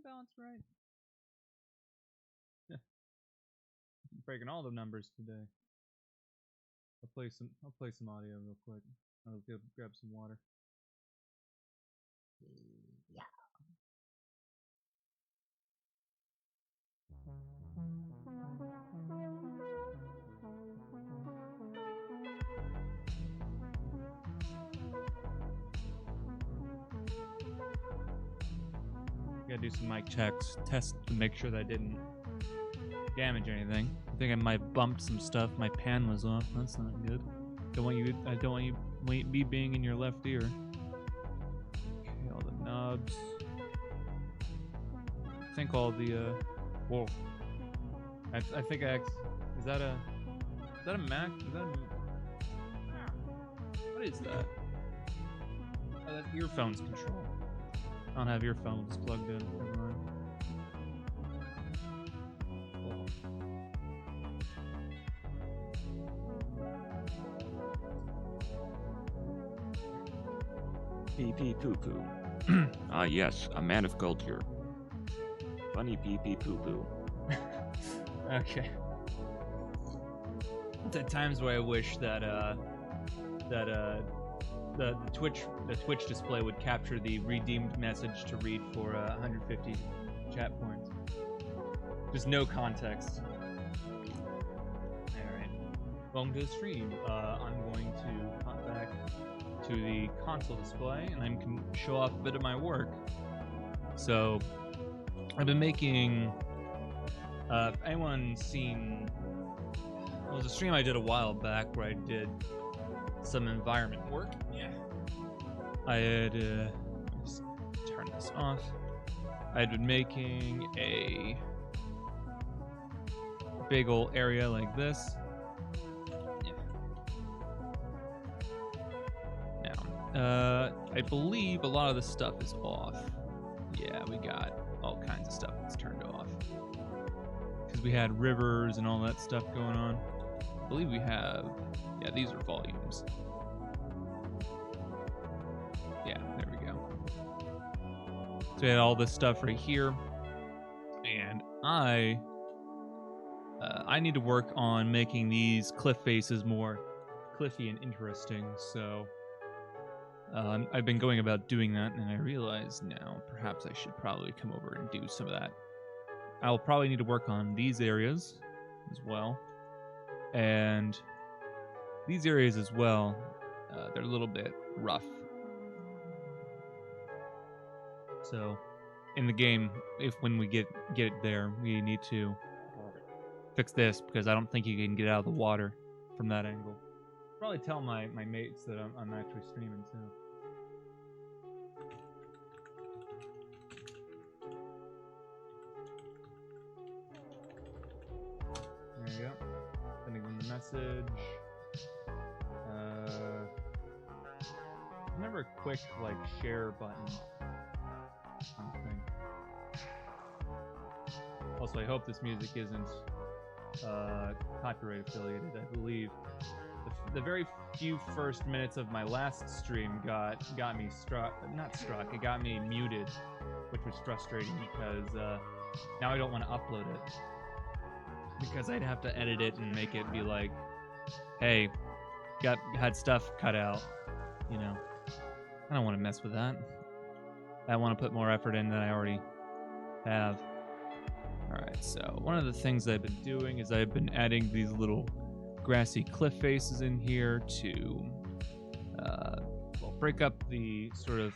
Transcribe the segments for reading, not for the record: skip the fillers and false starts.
balance right? Yeah. Breaking all the numbers today. I'll play some audio real quick. I'll go grab some water. Yeah. Gotta do some mic checks, test to make sure that I didn't damage anything. I think I might have bumped some stuff. My pan was off. That's not good. I don't want you me being in your left ear. Okay, all the knobs. I think all the whoa. I think is that a Mac? Is that a, what is that? Oh, that's earphones control. I don't have earphones plugged in. Never mind. Pee pee poo poo. Ah, yes, a man of culture. Funny pee pee poo poo. Okay. At times where I wish that the Twitch display would capture the redeemed message to read for 150 chat points. Just no context. All right. Welcome to the stream. I'm going to hop back to the console display, and I can show off a bit of my work. So, I've been making. If anyone's seen, it was a stream I did a while back where I did some environment work. Yeah. I had just turn this off. I had been making a big old area like this. Yeah. Now, I believe a lot of the stuff is off. Yeah, we got all kinds of stuff that's turned off. Because we had rivers and all that stuff going on. I believe we have, yeah, these are volumes. Yeah, there we go. So we had all this stuff right here. And I need to work on making these cliff faces more cliffy and interesting. So I've been going about doing that, and I realize now perhaps I should probably come over and do some of that. I'll probably need to work on these areas as well. And these areas as well, they're a little bit rough. So in the game, when we get it there, we need to fix this because I don't think you can get out of the water from that angle. Probably tell my mates that I'm actually streaming too. There you go. Sending them the message. Never a quick like share button. Something. Also, I hope this music isn't copyright affiliated. I believe the very few first minutes of my last stream got me It got me muted, which was frustrating because now I don't want to upload it because I'd have to edit it and make it be like, hey, had stuff cut out, you know. I don't want to mess with that. I want to put more effort in than I already have. Alright, so one of the things I've been doing is I've been adding these little grassy cliff faces in here to break up the sort of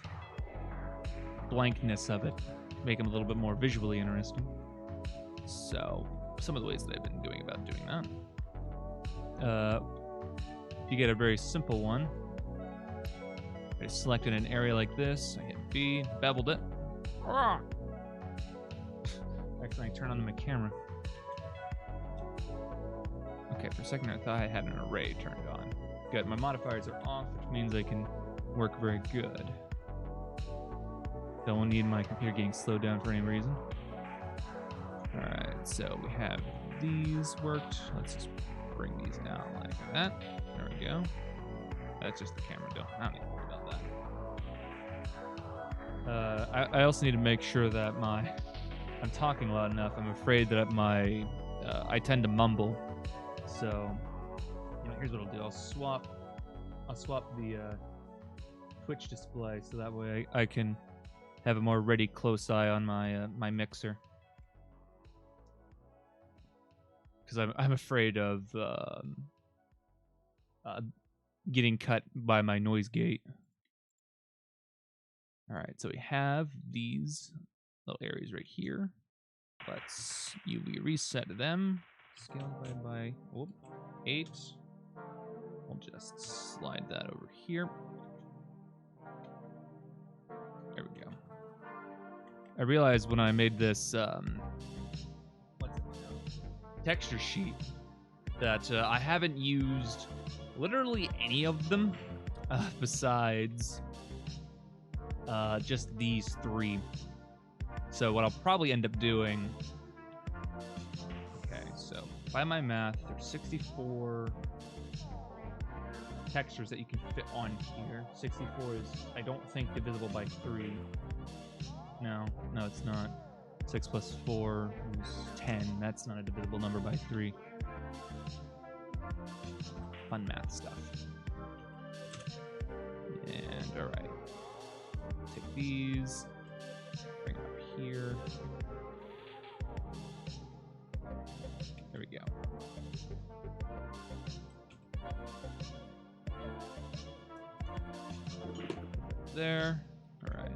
blankness of it, make them a little bit more visually interesting. So, some of the ways that I've been going about doing that. You get a very simple one. I selected an area like this. I hit B, beveled it. Actually, I turn on my camera. Okay, for a second I thought I had an array turned on. Good, my modifiers are off, which means I can work very good. Don't need my computer getting slowed down for any reason. Alright, so we have these worked. Let's just bring these down like that. There we go. That's just the camera deal. I don't need to worry about that. I also need to make sure that my I'm talking loud enough, I'm afraid that I tend to mumble. So, here's what I'll do. I'll swap the Twitch display so that way I can have a more ready close eye on my mixer. Because I'm afraid of getting cut by my noise gate. All right, so we have these little areas right here. Let's UV reset them. Scale by 8. We'll just slide that over here. There we go. I realized when I made this texture sheet that I haven't used literally any of them besides just these 3. So what I'll probably end up doing... Okay, so by my math, there's 64 textures that you can fit on here. 64 is, I don't think, divisible by 3. No, it's not. 6 plus 4 is 10. That's not a divisible number by 3. Fun math stuff. And, alright. Take these. Bring them up here. There we go. There. Alright.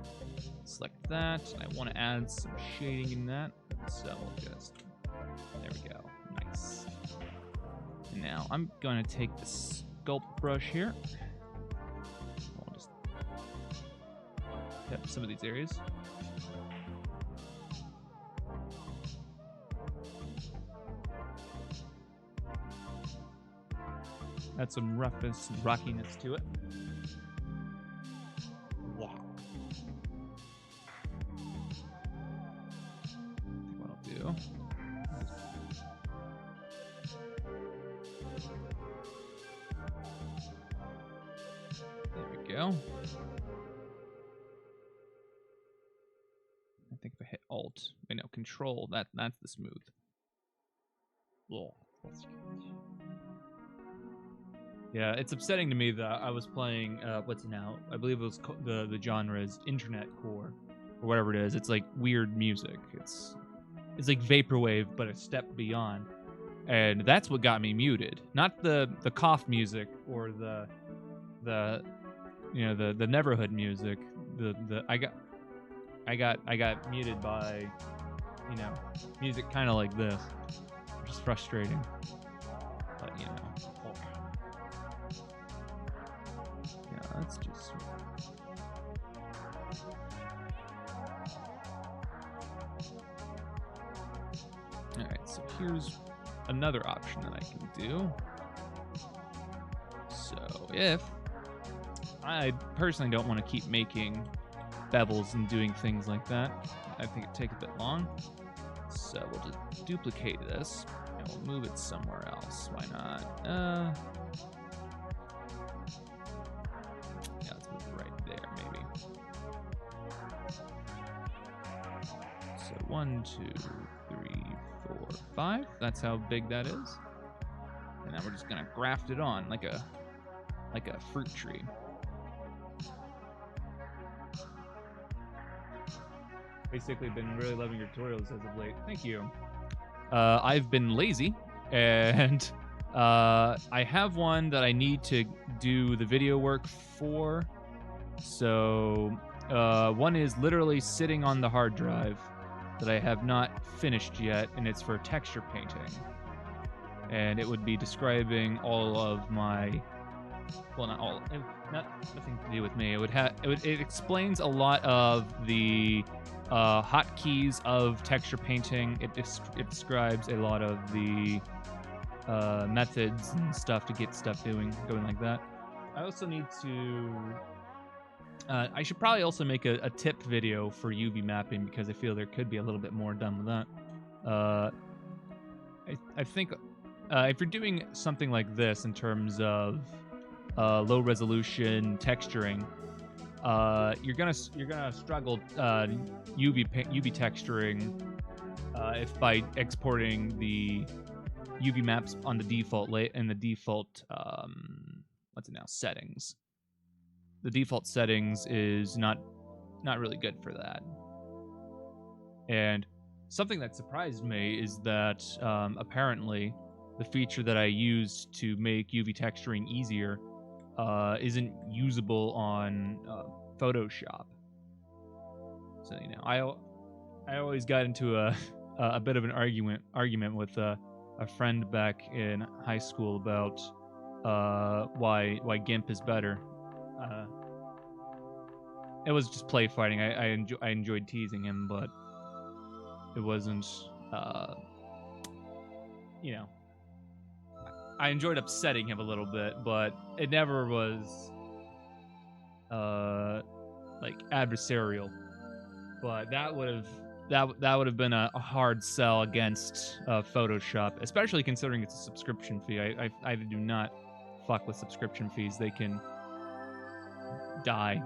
Select that. I want to add some shading in that. So just... There we go. Nice. And now I'm going to take the sculpt brush here. I'll just tap some of these areas. Add some roughness and rockiness to it. Wow. What I'll do. There we go. I think if I hit Alt, wait, no, Control, that's the smooth. Oh, that's good. Yeah, it's upsetting to me that I was playing, what's it now? I believe it was the genre is internet core, or whatever it is. It's like weird music. It's like vaporwave, but a step beyond. And that's what got me muted. Not the cough music or the Neverhood music. I got muted by, music kind of like this, which is frustrating. But let's just... Alright, so here's another option that I can do. So if... I personally don't want to keep making bevels and doing things like that. I think it'd take a bit long. So we'll just duplicate this, and we'll move it somewhere else. Why not? Let's move it right there, maybe. So 1, 2, 3, 4, 5. That's how big that is. And then we're just gonna graft it on like a fruit tree. Basically been really loving your tutorials as of late. Thank you. I've been lazy, and I have one that I need to do the video work for. So one is literally sitting on the hard drive that I have not finished yet, and it's for texture painting. And it would be describing all of my, well, not all, nothing to do with me. It explains a lot of the hotkeys of texture painting. It describes a lot of the methods and stuff to get stuff going like that. I also need to... I should probably also make a tip video for UV mapping, because I feel there could be a little bit more done with that. I think if you're doing something like this in terms of low resolution texturing, you're gonna struggle UV texturing if by exporting the UV maps on the default what's it now, settings. The default settings is not really good for that. And something that surprised me is that apparently the feature that I used to make UV texturing easier isn't usable on Photoshop. So I always got into a bit of an argument with a friend back in high school about why GIMP is better. It was just play fighting. I enjoyed teasing him, but it wasn't. I enjoyed upsetting him a little bit, but it never was like adversarial. But that would have been a hard sell against Photoshop, especially considering it's a subscription fee. I do not fuck with subscription fees. They can die.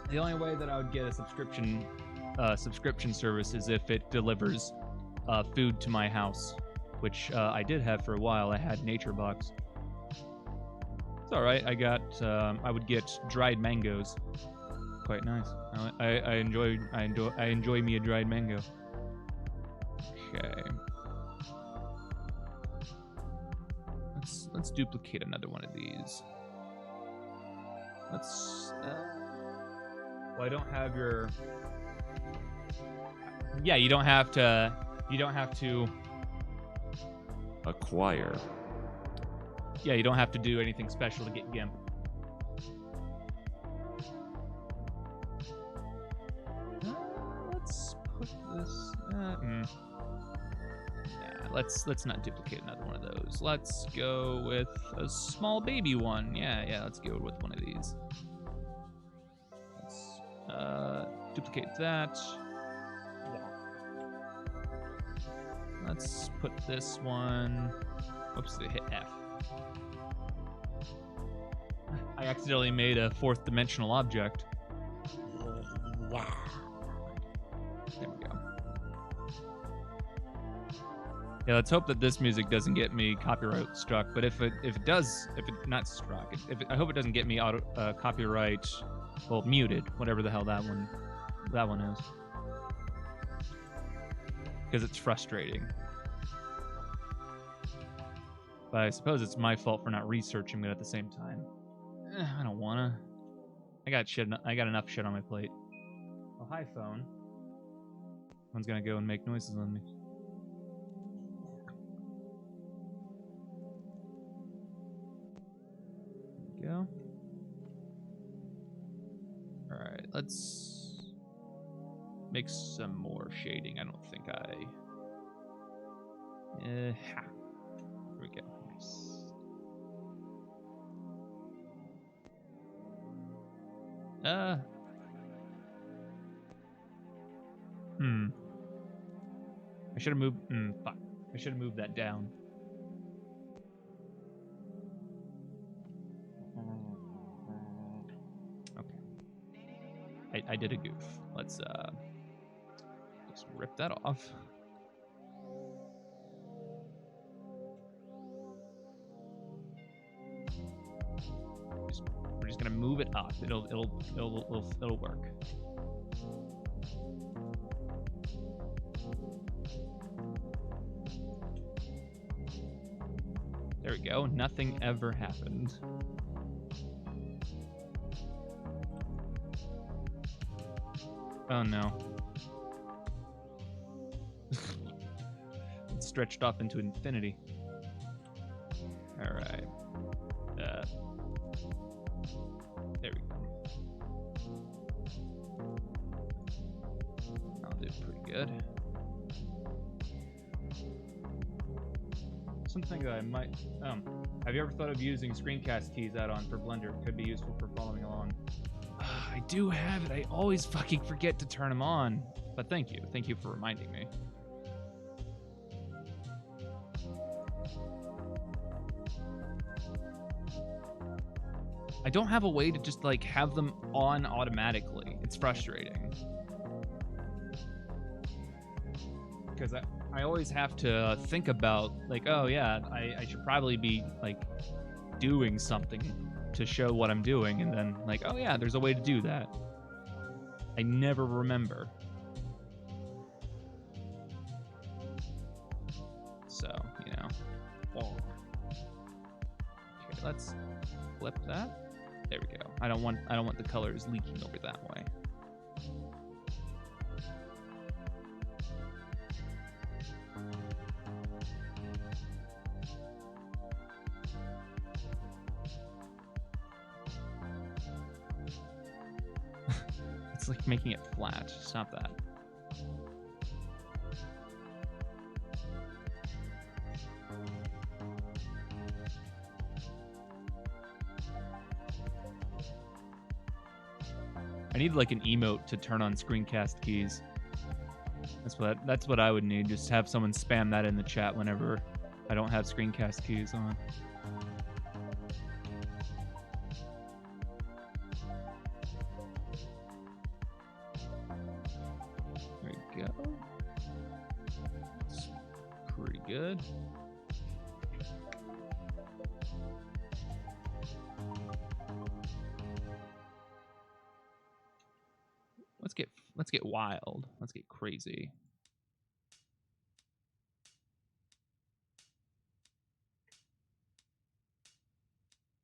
The only way that I would get a subscription service is if it delivers food to my house, which I did have for a while. I had NatureBox. It's all right. I would get dried mangoes. Quite nice. I enjoy me a dried mango. Okay. Let's duplicate another one of these. Well, I don't have your. Yeah, you don't have to acquire. Yeah, you don't have to do anything special to get GIMP. Let's put this. Yeah, let's not duplicate another one of those. Let's go with a small baby one. Yeah, let's go with one of these. Let's duplicate that. Let's put this one. Oops, they hit F. I accidentally made a fourth dimensional object. Wow. There we go. Yeah, let's hope that this music doesn't get me copyright struck. But if it does, I hope it doesn't get me copyright, well, muted, whatever the hell that one is. Because it's frustrating. But I suppose it's my fault for not researching it at the same time. I don't wanna. I got enough shit on my plate. Oh, hi, phone. Someone's gonna go and make noises on me. There we go. Alright, let's make some more shading. I don't think I... Here we go. Nice. I should have moved... fuck. I should have moved that down. Okay. I did a goof. Let's just rip that off. We're just gonna move it up. It'll work. There we go. Nothing ever happened. Oh no. It's stretched off into infinity. Alright. There we go. I'll do pretty good. Something that I might... have you ever thought of using Screencast Keys add-on for Blender? It could be useful for following along. I do have it. I always fucking forget to turn them on. But thank you. Thank you for reminding me. I don't have a way to just, like, have them on automatically. It's frustrating. because I always have to think about, like, oh yeah, I should probably be like doing something to show what I'm doing, and then like, oh yeah, there's a way to do that. I never remember. So, you know. Oh. Okay, let's flip that. There we go. I don't want the colors leaking over that way. It's like making it flat. Stop that. I need like an emote to turn on Screencast Keys. That's what I would need. Just have someone spam that in the chat whenever I don't have Screencast Keys on. There we go. It's pretty good. Let's get wild. Let's get crazy.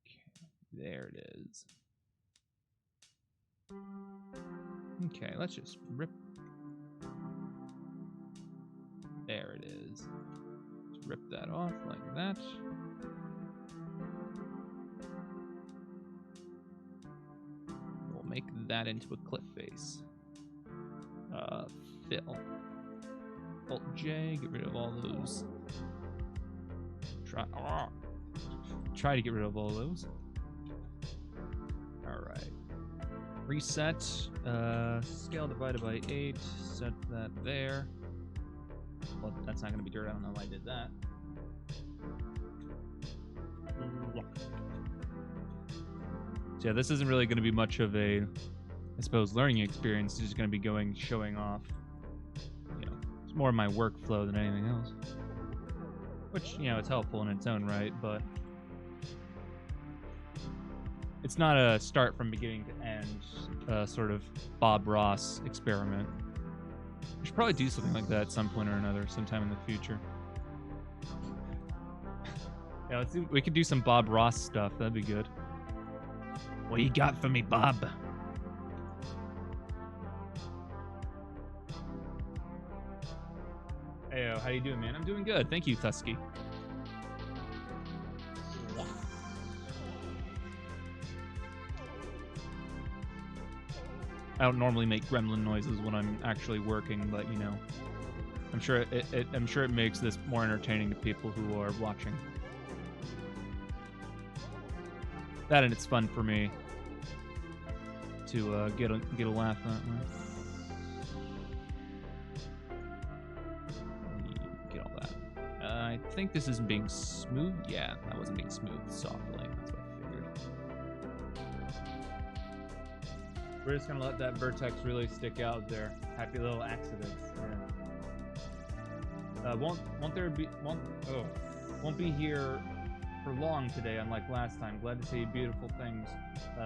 Okay, there it is. Okay, let's just rip. There it is. Just rip that off like that. We'll make that into a cliff face. Fill. Alt J, get rid of all those. Try to get rid of all those. Alright. Reset. Scale divided by 8. Set that there. Well, that's not going to be dirt. I don't know why I did that. So yeah, this isn't really going to be much of a, I suppose, learning experience. It's just going to be showing off. You know, it's more of my workflow than anything else. Which, you know, it's helpful in its own right, but it's not a start from beginning to end, sort of Bob Ross experiment. We should probably do something like that at some point or another, sometime in the future. Yeah, let's see. We could do some Bob Ross stuff. That'd be good. What you got for me, Bob? Heyo, how you doing, man? I'm doing good. Thank you, Thusky. I don't normally make gremlin noises when I'm actually working, but you know, I'm sure it makes this more entertaining to people who are watching. That, and it's fun for me to get a laugh that way. Get all that. I think this isn't being smooth. Yeah, that wasn't being smooth softly. That's what I figured. We're just gonna let that vertex really stick out there. Happy little accidents. Yeah. Won't be here for long today, unlike last time. Glad to see beautiful things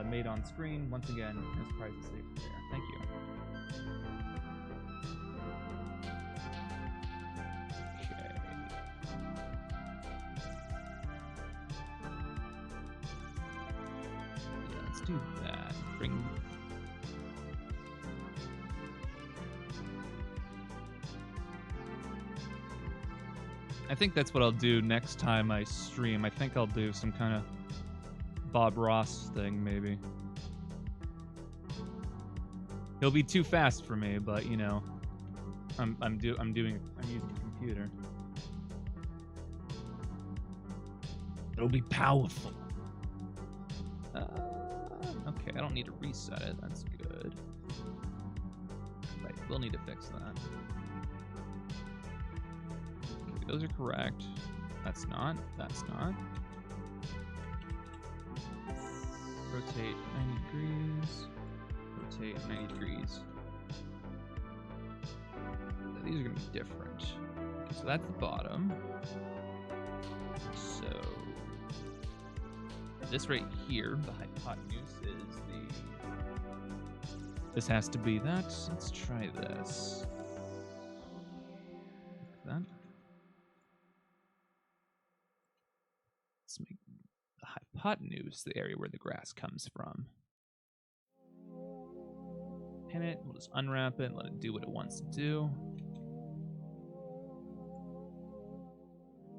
made on screen. Once again, no surprises safe there. Thank you. Okay. Yeah, let's do that. Bring. I think that's what I'll do next time I stream. I think I'll do some kind of Bob Ross thing, maybe. He'll be too fast for me, but you know, I'm using a computer. It'll be powerful. Okay, I don't need to reset it. That's good. Right, we'll need to fix that. Those are correct. That's not. That's not. Rotate 90 degrees. Rotate 90 degrees. These are gonna be different. Okay, so that's the bottom. So this right here, the hypotenuse, is the. This has to be that. Let's try this. Like that. Let's make the hypotenuse the area where the grass comes from. Pin it. We'll just unwrap it and let it do what it wants to do.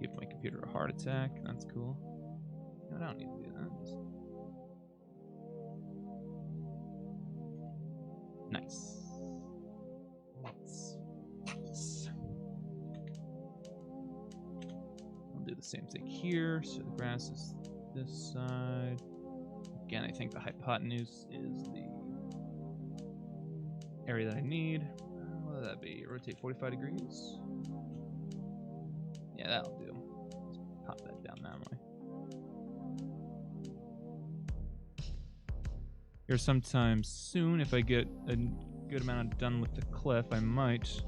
Give my computer a heart attack. That's cool. No, I don't need to do that. Nice. I'll do the same thing here. So the grass is this side. Again, I think the hypotenuse is the area that I need. What would that be? Rotate 45 degrees? Yeah, that'll do. Let's pop that down that way. Here sometime soon, if I get a good amount done with the cliff, I might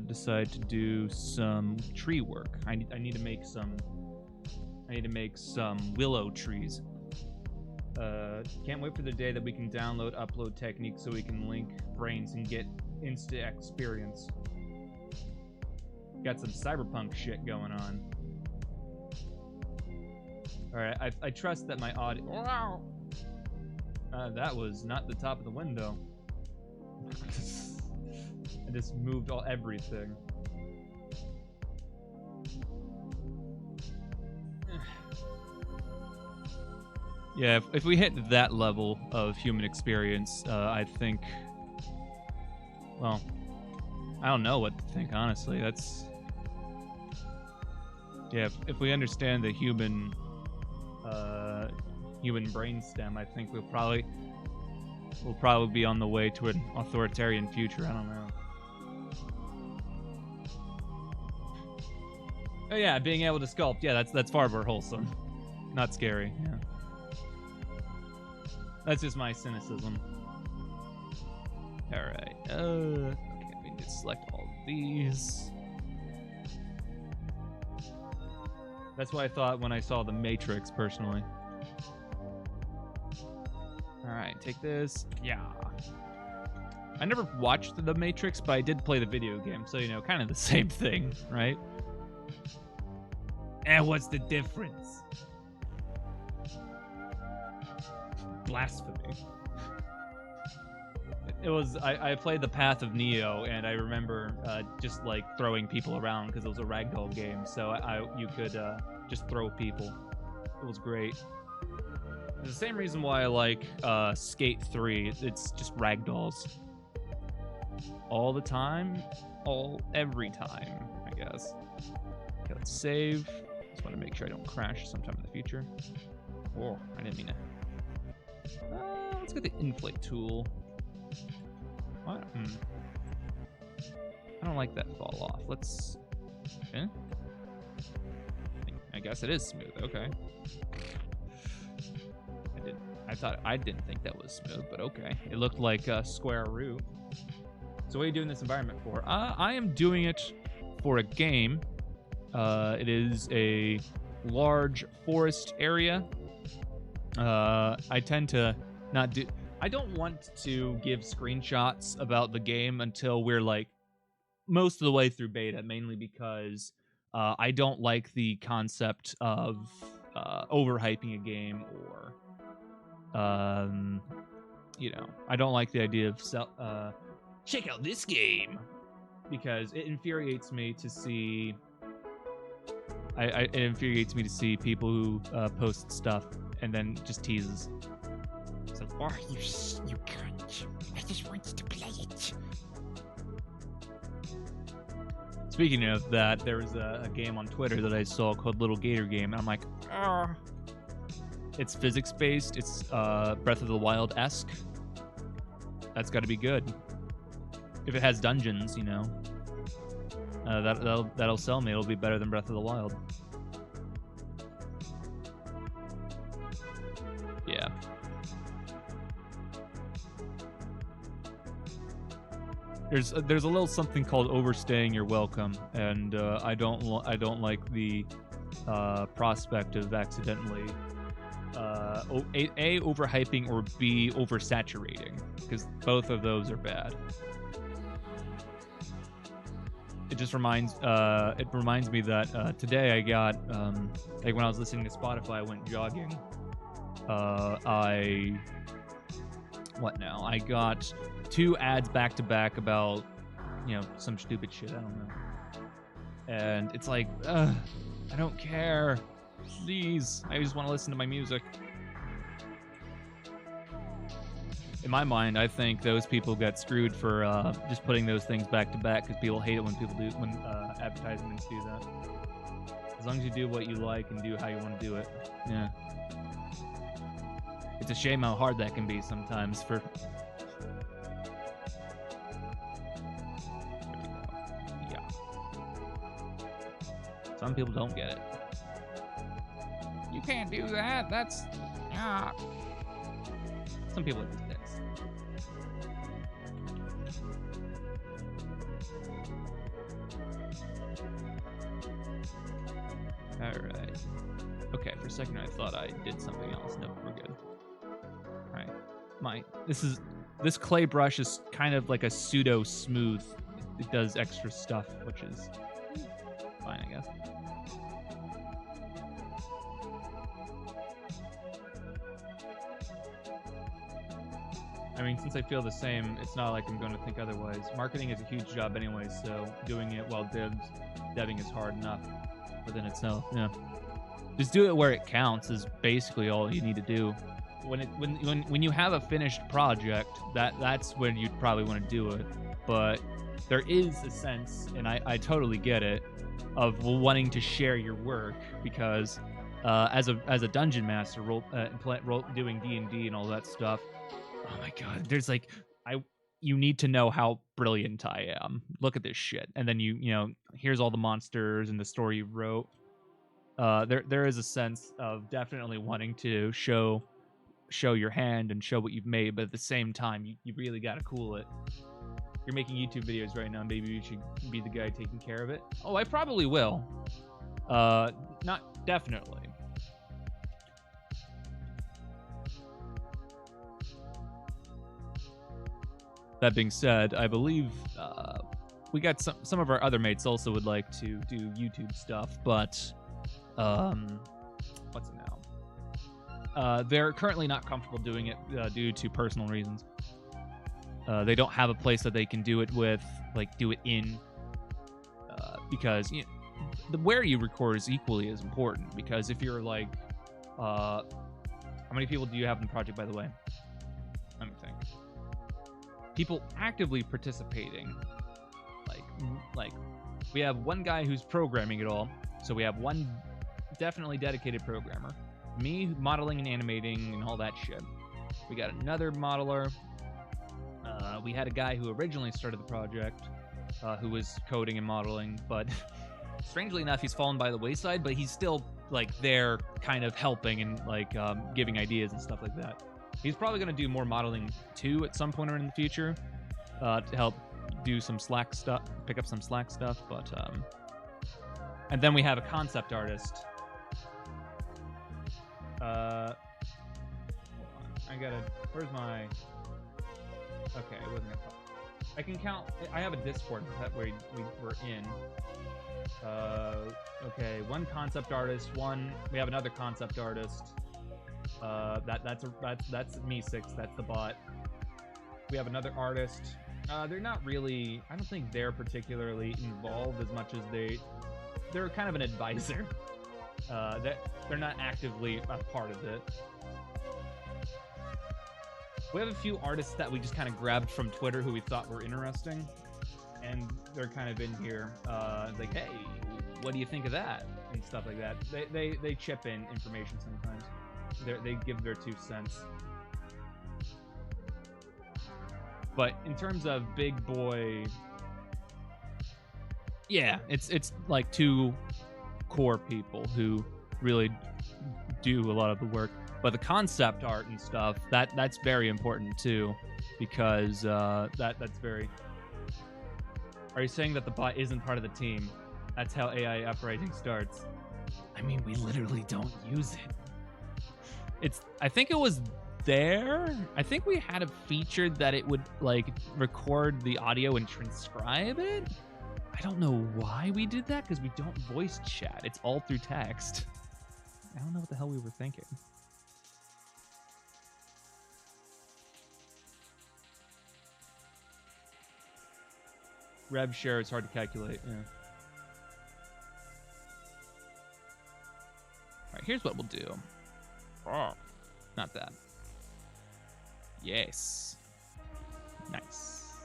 decide to do some tree work. I need to make some. I need to make some willow trees. Can't wait for the day that we can download upload techniques so we can link brains and get instant experience. Got some cyberpunk shit going on. All right, I trust that my audio. Wow. That was not the top of the window. I just moved everything. Yeah, if we hit that level of human experience, I think. Well, I don't know what to think, honestly. That's. Yeah, if we understand the human brainstem, I think we'll probably be on the way to an authoritarian future. I don't know. Oh yeah, being able to sculpt. Yeah, that's far more wholesome, not scary. Yeah, that's just my cynicism. All right. Okay, we need to select all of these. That's what I thought when I saw the Matrix, personally. Alright, take this. Yeah. I never watched The Matrix, but I did play the video game, so, you know, kind of the same thing, right? And what's the difference? Blasphemy. It was, I played The Path of Neo, and I remember just, like, throwing people around, because it was a ragdoll game, so you could just throw people. It was great. It's the same reason why I like Skate 3. It's just ragdolls. All the time. Every time, I guess. Okay, let's save. Just want to make sure I don't crash sometime in the future. Oh, I didn't mean to. Let's get the inflate tool. What? I don't like that fall off. Let's. Eh? I guess it is smooth. Okay. I didn't think that was smooth, but okay. It looked like a square root. So what are you doing this environment for? I am doing it for a game. It is a large forest area. I tend to not do. I don't want to give screenshots about the game until we're like most of the way through beta, mainly because I don't like the concept of overhyping a game or. You know, I don't like the idea of check out this game because it infuriates me to see. It infuriates me to see people who post stuff and then just teases. So, oh, you can't. I just want you to play it. Speaking of that, there was a game on Twitter that I saw called Little Gator Game, and I'm like, ah. It's physics-based. It's Breath of the Wild-esque. That's got to be good. If it has dungeons, you know, that'll sell me. It'll be better than Breath of the Wild. Yeah. there's a little something called overstaying your welcome, and I don't like the prospect of accidentally A, overhyping, or B, oversaturating, because both of those are bad. It just reminds me that today I got like when I was listening to Spotify, I went jogging. I got 2 ads back to back about, you know, some stupid shit, I don't know. And it's like, I don't care. Please, I just want to listen to my music. In my mind, I think those people get screwed for just putting those things back to back, because people hate it when advertisements do that. As long as you do what you like and do how you want to do it, yeah. It's a shame how hard that can be sometimes for. Yeah. Some people don't get it. You can't do that. That's. Yeah. Some people are just dicks. Alright. Okay, for a second I thought I did something else. No, we're good. Alright. This clay brush is kind of like a pseudo smooth. It does extra stuff, which is fine, I guess. I mean, since I feel the same, it's not like I'm going to think otherwise. Marketing is a huge job anyway, so doing it while deving is hard enough within itself. Yeah, just do it where it counts is basically all you need to do. When you have a finished project, that's when you'd probably want to do it. But there is a sense, and I totally get it, of wanting to share your work, because as a dungeon master, doing D&D and all that stuff. Oh my god, there's like you need to know how brilliant I am. Look at this shit. And then you know, here's all the monsters and the story you wrote. There is a sense of definitely wanting to show your hand and show what you've made, but at the same time, you really gotta cool it. You're making YouTube videos right now, maybe you should be the guy taking care of it. Oh, I probably will. Not definitely. That being said, I believe we got some of our other mates also would like to do YouTube stuff, but what's it now? They're currently not comfortable doing it due to personal reasons. They don't have a place that they can do it with, like do it in, because you know, where you record is equally as important. Because if you're like, how many people do you have in the project, by the way? Let me think. People actively participating, like we have one guy who's programming it all, so we have one definitely dedicated programmer, me modeling and animating and all that shit. We got another modeler. We had a guy who originally started the project who was coding and modeling, but strangely enough he's fallen by the wayside, but he's still like there kind of helping and like giving ideas and stuff like that. He's probably going to do more modeling too at some point or in the future to help do some Slack stuff, pick up some Slack stuff. But and then we have a concept artist. Hold on. I gotta. Where's my? Okay, it wasn't gonna. I can count. I have a Discord that we were in. Okay, one concept artist. We have another concept artist. That's me 6. That's the bot. We have another artist. They're not really. I don't think they're particularly involved as much as they're kind of an advisor. They're not actively a part of it. We have a few artists that we just kind of grabbed from Twitter who we thought were interesting, and they're kind of in here, like, hey, what do you think of that, and stuff like that. They chip in information sometimes. They give their 2 cents. But in terms of big boy, yeah, it's like 2 core people who really do a lot of the work. But the concept art and stuff, that's very important too, because that's very. Are you saying that the bot isn't part of the team? That's how AI uprising starts. I mean, we literally don't use it. I think it was there. I think we had a feature that it would like record the audio and transcribe it. I don't know why we did that, because we don't voice chat. It's all through text. I don't know what the hell we were thinking. Rev share is hard to calculate. Yeah. All right, here's what we'll do. Oh, not that. Yes. Nice.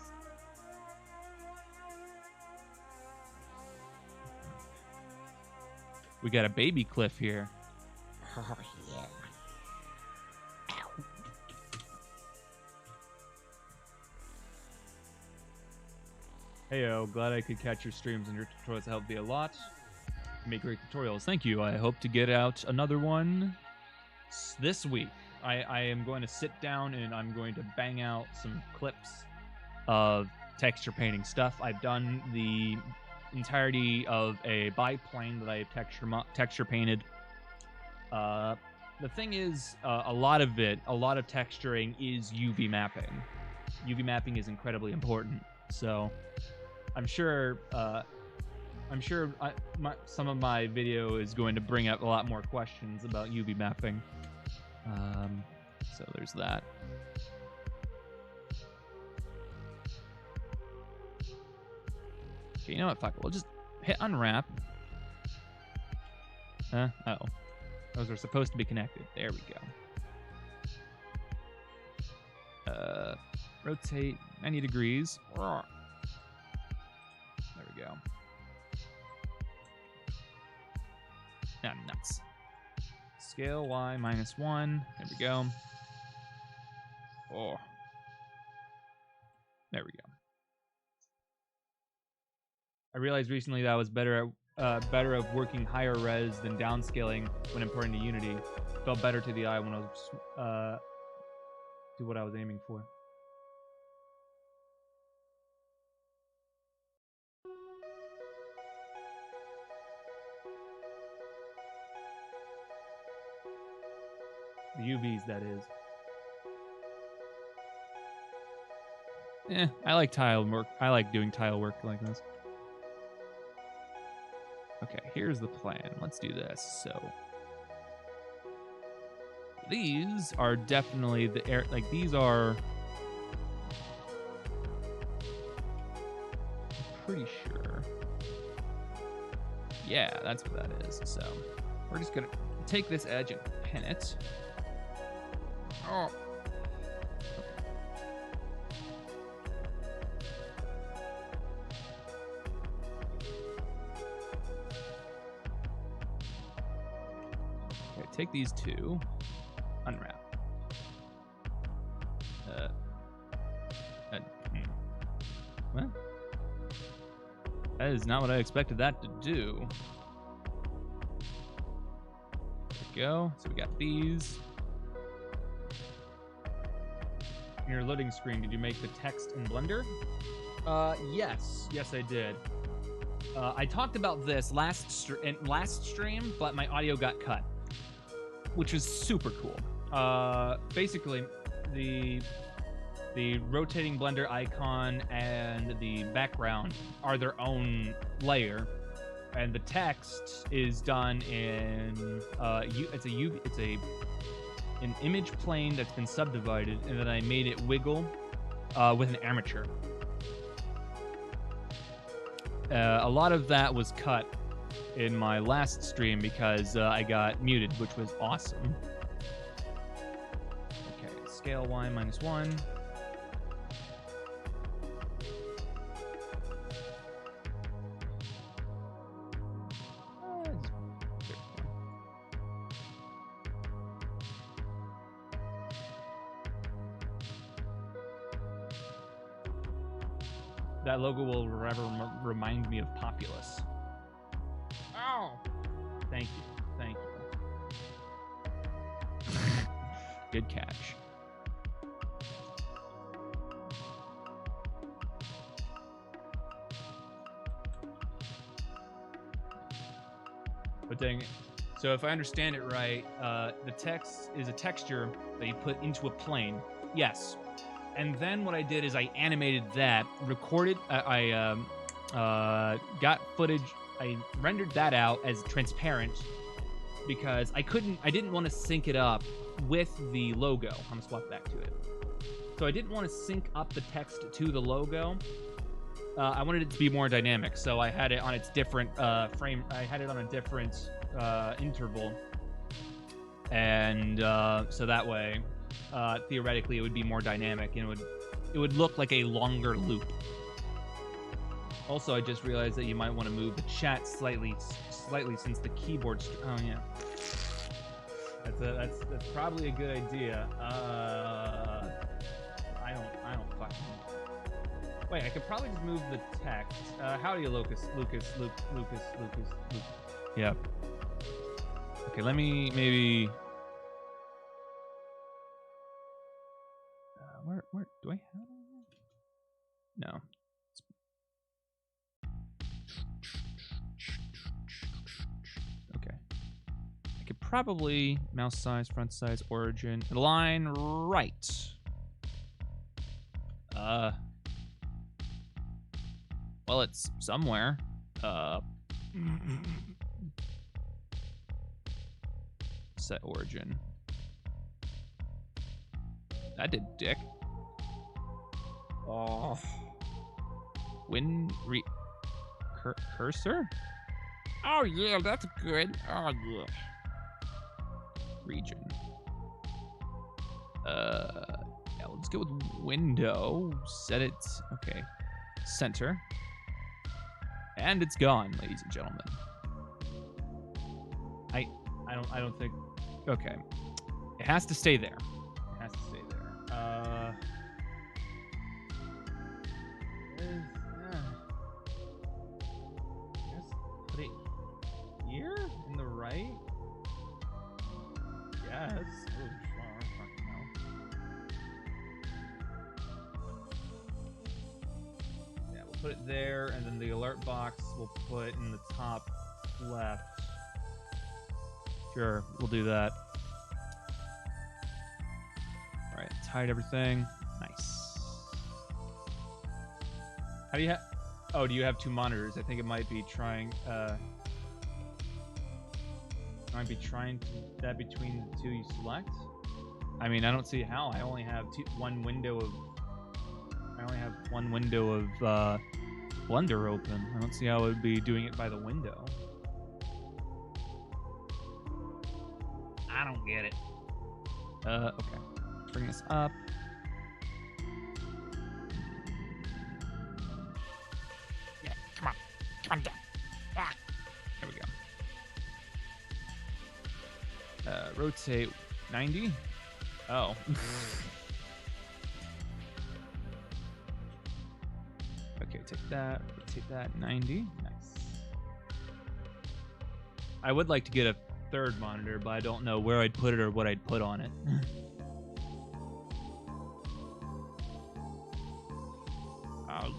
We got a baby cliff here. Oh, yeah. Heyo, glad I could catch your streams, and your tutorials helped me a lot. You make great tutorials. Thank you. I hope to get out another one this week. I am going to sit down and I'm going to bang out some clips of texture painting stuff. I've done the entirety of a biplane that I have texture painted. The thing is, a lot of texturing is UV mapping. UV mapping is incredibly important. So I'm sure some of my video is going to bring up a lot more questions about UV mapping. So there's that. Okay, you know what? Fuck it. We'll just hit unwrap. Uh-oh. Those are supposed to be connected. There we go. Rotate 90 degrees. There we go. Ah, nuts. Scale Y -1. There we go. Oh. There we go. I realized recently that I was better of working higher res than downscaling when importing to Unity. Felt better to the eye when I was do what I was aiming for. The UVs, that is. I like tile work. I like doing tile work like this. Okay, here's the plan. Let's do this. So these are definitely the air. Like these are. I'm pretty sure. Yeah, that's what that is. So we're just gonna take this edge and pin it. Oh. Okay, take these two, unwrap. What? That is not what I expected that to do. There we go. So we got these. In your loading screen, did you make the text in Blender? Yes. Yes, I did. I talked about this last stream, but my audio got cut, which was super cool. Basically, the rotating Blender icon and the background are their own layer, and the text is done in it's an image plane that's been subdivided, and then I made it wiggle with an armature. A lot of that was cut in my last stream because I got muted, which was awesome. Okay, scale Y -1. That logo will forever remind me of Populous. Oh! Thank you. Thank you. Good catch. But dang it. So if I understand it right, the text is a texture that you put into a plane. Yes. And then what I did is I animated that, recorded, I got footage, I rendered that out as transparent because I didn't want to sync it up with the logo. I'm gonna swap back to it. So I didn't want to sync up the text to the logo. I wanted it to be more dynamic, so I had it on its different frame. I had it on a different interval, and so that way, theoretically, it would be more dynamic, and it would look like a longer loop. Also, I just realized that you might want to move the chat slightly since the keyboard. Oh yeah, that's probably a good idea. I don't fucking. Wait, I could probably just move the text. Howdy, Lucas. Yeah. Okay, let me maybe. Where do I have it? No. Okay. I could probably mouse size, front size, origin, align right. Well, it's somewhere. Set origin. That did dick. Oh. Cursor? Oh yeah, that's good. Oh yeah. Region. Yeah, let's go with window. Set it. Okay. Center. And it's gone, ladies and gentlemen. I don't think. Okay. It has to stay there. It has to stay there. Just put it here in the right. Yes. Oh, sure. Fucking hell. Yeah, we'll put it there, and then the alert box we'll put in the top left. Sure, we'll do that. All right, let's hide everything. Nice. How do you have? Oh, do you have two monitors? I think it might be trying. Might be trying that between the two you select. I mean, I don't see how. I only have one window of Blender open. I don't see how it would be doing it by the window. I don't get it. Okay. Bring this up. Yeah, come on down. Ah. There we go. Rotate 90. Oh. Okay, take that. Rotate that 90. Nice. I would like to get a third monitor, but I don't know where I'd put it or what I'd put on it. I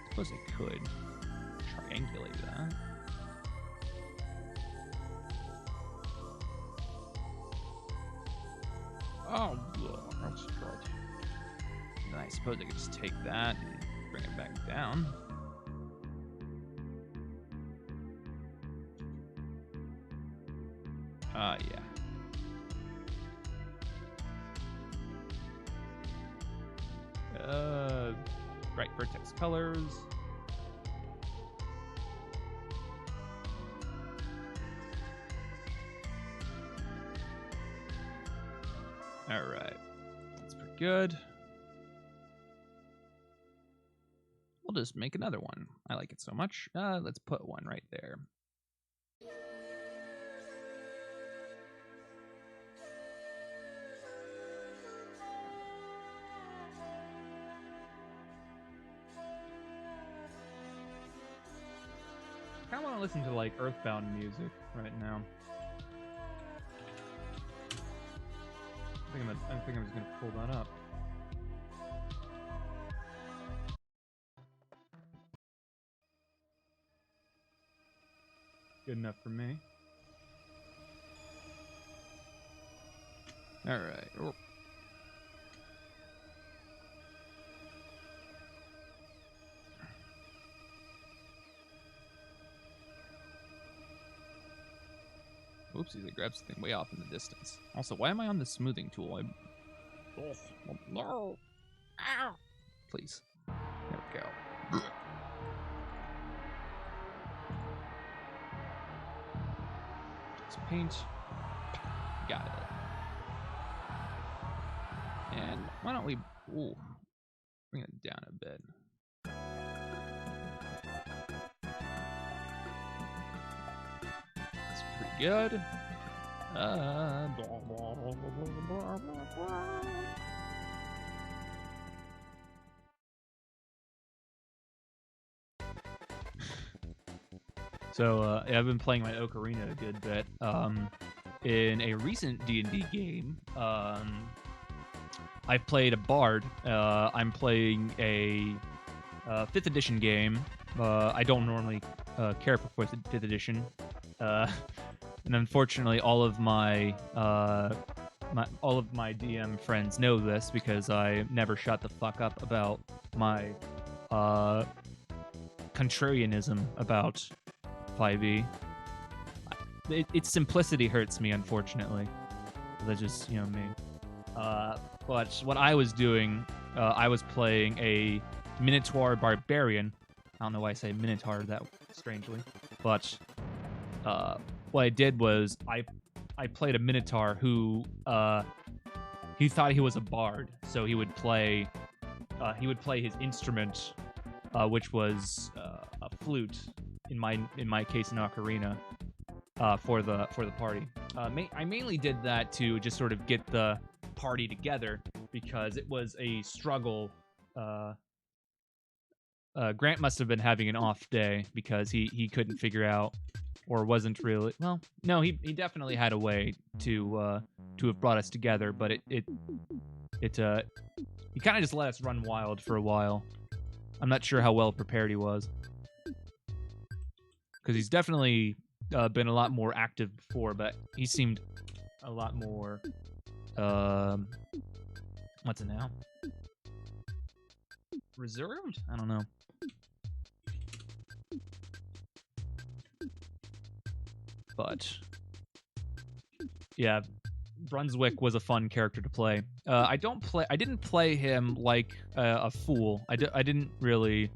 suppose I could triangulate that. Oh, that's good. Then I suppose I could just take that and bring it back down. Yeah. Right, vertex colors. All right, that's pretty good. We'll just make another one. I like it so much. Let's put one right there. I kind of want to listen to like Earthbound music right now. I think I'm just gonna pull that up. Good enough for me. All right. Oh. Oopsies, I grabbed something way off in the distance. Also, why am I on the smoothing tool? No. Ow. Please. There we go. Just paint. Got it. And why don't we bring it down a bit. That's pretty good. So yeah, I've been playing my Ocarina a good bit. In a recent D&D game, I've played a bard. I'm playing a 5th edition game. I don't normally care for 5th edition, and unfortunately, all of my DM friends know this because I never shut the fuck up about my contrarianism about 5e. Its simplicity hurts me, unfortunately. That's just, me. But what I was doing, I was playing a Minotaur Barbarian. I don't know why I say Minotaur that strangely. But what I did was I played a Minotaur who he thought he was a bard, so he would play his instrument, which was a flute. In my case, an ocarina. For the party. I mainly did that to just sort of get the party together because it was a struggle. Grant must have been having an off day because he couldn't figure out or wasn't really no, he definitely had a way to have brought us together, but he kind of just let us run wild for a while. I'm not sure how well prepared he was because he's definitely been a lot more active before, but he seemed a lot more what's it now? Reserved? I don't know. But yeah, Brunswick was a fun character to play. I didn't play him like a fool. I didn't really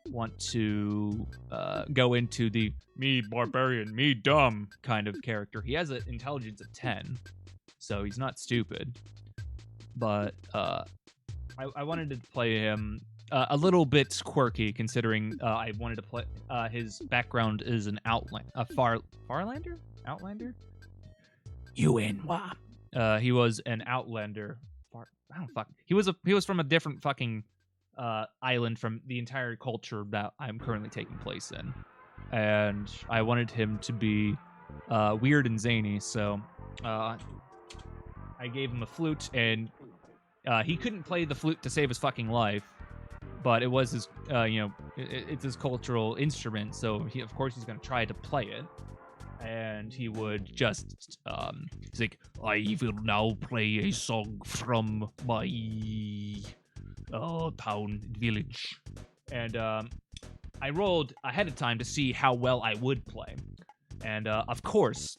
want to go into the me barbarian, me dumb kind of character. He has an intelligence of 10, so he's not stupid. But I wanted to play him a little bit quirky, considering I wanted to play his background is an Farlander? Outlander? Yuenwa. He was an Outlander. He was from a different fucking island from the entire culture that I'm currently taking place in, and I wanted him to be weird and zany, so I gave him a flute, and he couldn't play the flute to save his fucking life, but it was his it's his cultural instrument, so of course he's going to try to play it. And he would just he's like, I will now play a song from my town village. And I rolled ahead of time to see how well I would play. And of course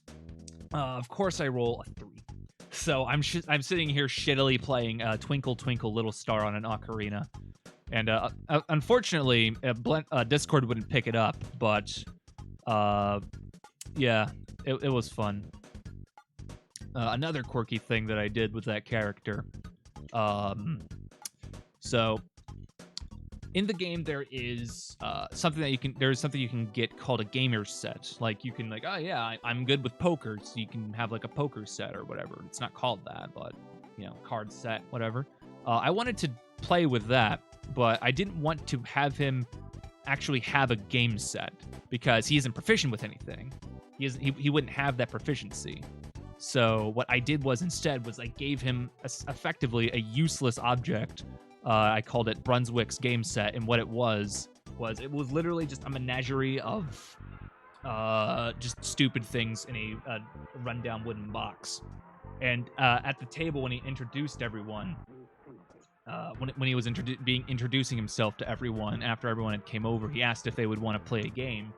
I roll a 3. So I'm sitting here shittily playing Twinkle Twinkle Little Star on an ocarina. And unfortunately, Discord wouldn't pick it up, but yeah, it was fun. Another quirky thing that I did with that character. So in the game there is something you can get called a gamer set. Like you can oh yeah, I'm good with poker, so you can have like a poker set or whatever. It's not called that, but card set, whatever. I wanted to play with that, but I didn't want to have him actually have a game set because he isn't proficient with anything. He wouldn't have that proficiency. So what I did was instead I gave him effectively a useless object. I called it Brunswick's game set, and what it was literally just a menagerie of just stupid things in a rundown wooden box. And at the table, when he introduced everyone, when he was introducing himself to everyone after everyone had came over, he asked if they would want to play a game,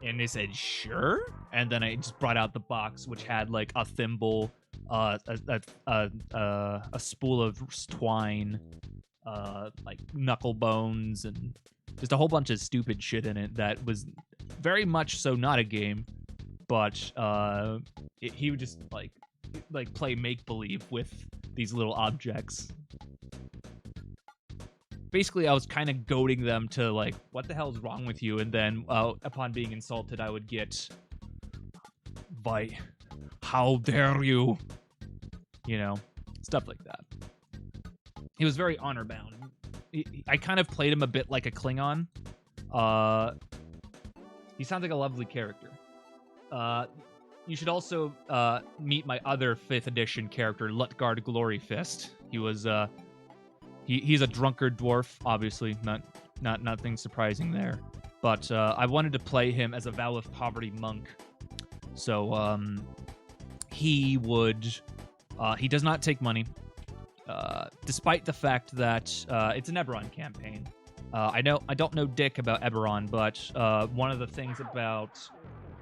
and they said sure. And then I just brought out the box, which had like a thimble, a spool of twine, like knuckle bones, and just a whole bunch of stupid shit in it that was very much so not a game, but he would just like play make believe with these little objects. Basically, I was kind of goading them to like, what the hell is wrong with you? And then upon being insulted, I would get, "Why, how dare you?" You know, stuff like that. He was very honor bound. I kind of played him a bit like a Klingon. He sounds like a lovely character. You should also meet my other 5th edition character, Lutgard Gloryfist. He was he's a drunkard dwarf, obviously, not nothing surprising there. But I wanted to play him as a Vow of Poverty monk. So he does not take money. Despite the fact that it's an Eberron campaign. I don't know dick about Eberron, but one of the things about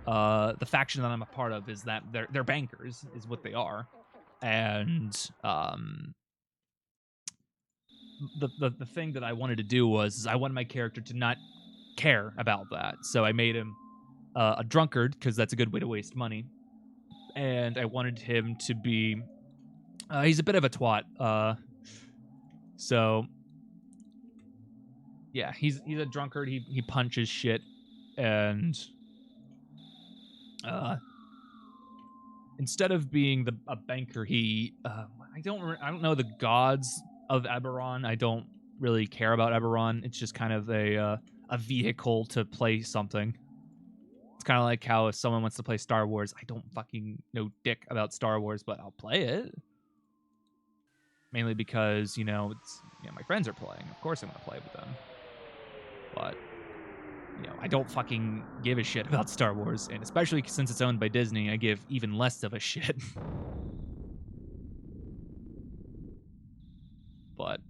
the faction that I'm a part of is that they're bankers, is what they are, and the thing that I wanted to do was I wanted my character to not care about that, so I made him a drunkard because that's a good way to waste money, and I wanted him to be he's a bit of a twat, so yeah, he's a drunkard. He punches shit, and instead of being a banker, he I don't know the gods of Eberron. I don't really care about Eberron. It's just kind of a vehicle to play something. It's kind of like how if someone wants to play Star Wars, I don't fucking know dick about Star Wars, but I'll play it. Mainly because, it's my friends are playing. Of course I'm going to play with them. But, I don't fucking give a shit about Star Wars. And especially since it's owned by Disney, I give even less of a shit. But,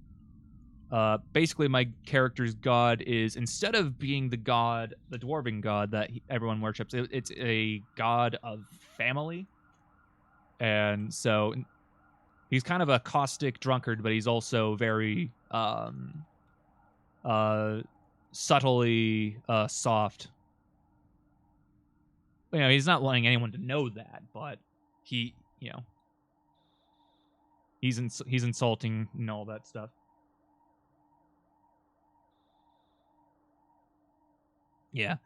basically my character's god is, instead of being the dwarven god that everyone worships, it's a god of family. And so he's kind of a caustic drunkard, but he's also very subtly soft. He's not wanting anyone to know that, but he's insulting and all that stuff. Yeah.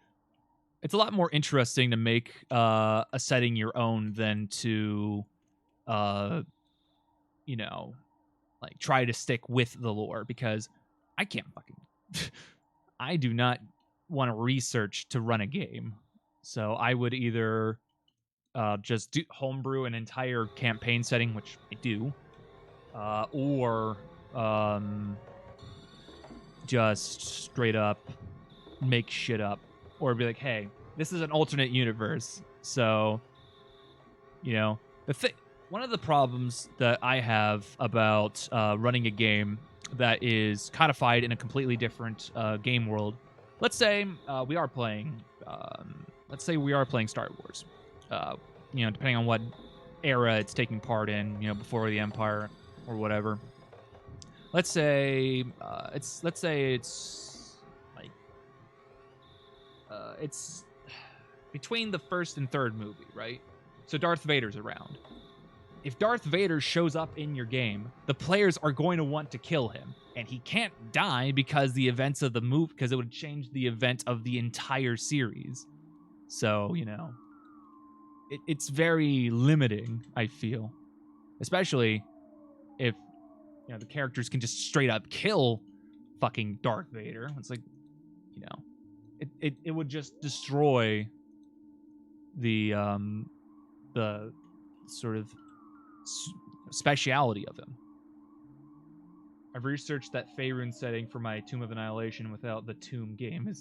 It's a lot more interesting to make a setting your own than to try to stick with the lore, because I can't fucking I do not want to research to run a game. So I would either just homebrew an entire campaign setting, which I do, or just straight up make shit up, or be like, hey, this is an alternate universe. So, one of the problems that I have about running a game that is codified in a completely different game world. Let's say we are playing Star Wars. Depending on what era it's taking part in, before the Empire or whatever. Let's say it's like it's between the first and third movie, right? So Darth Vader's around. If Darth Vader shows up in your game, the players are going to want to kill him, and he can't die because the events of the movie, because it would change the event of the entire series. So, it's very limiting, I feel. Especially if, the characters can just straight up kill fucking Darth Vader. It's like, it would just destroy the sort of speciality of him. I've researched that Faerun setting for my Tomb of Annihilation without the Tomb game.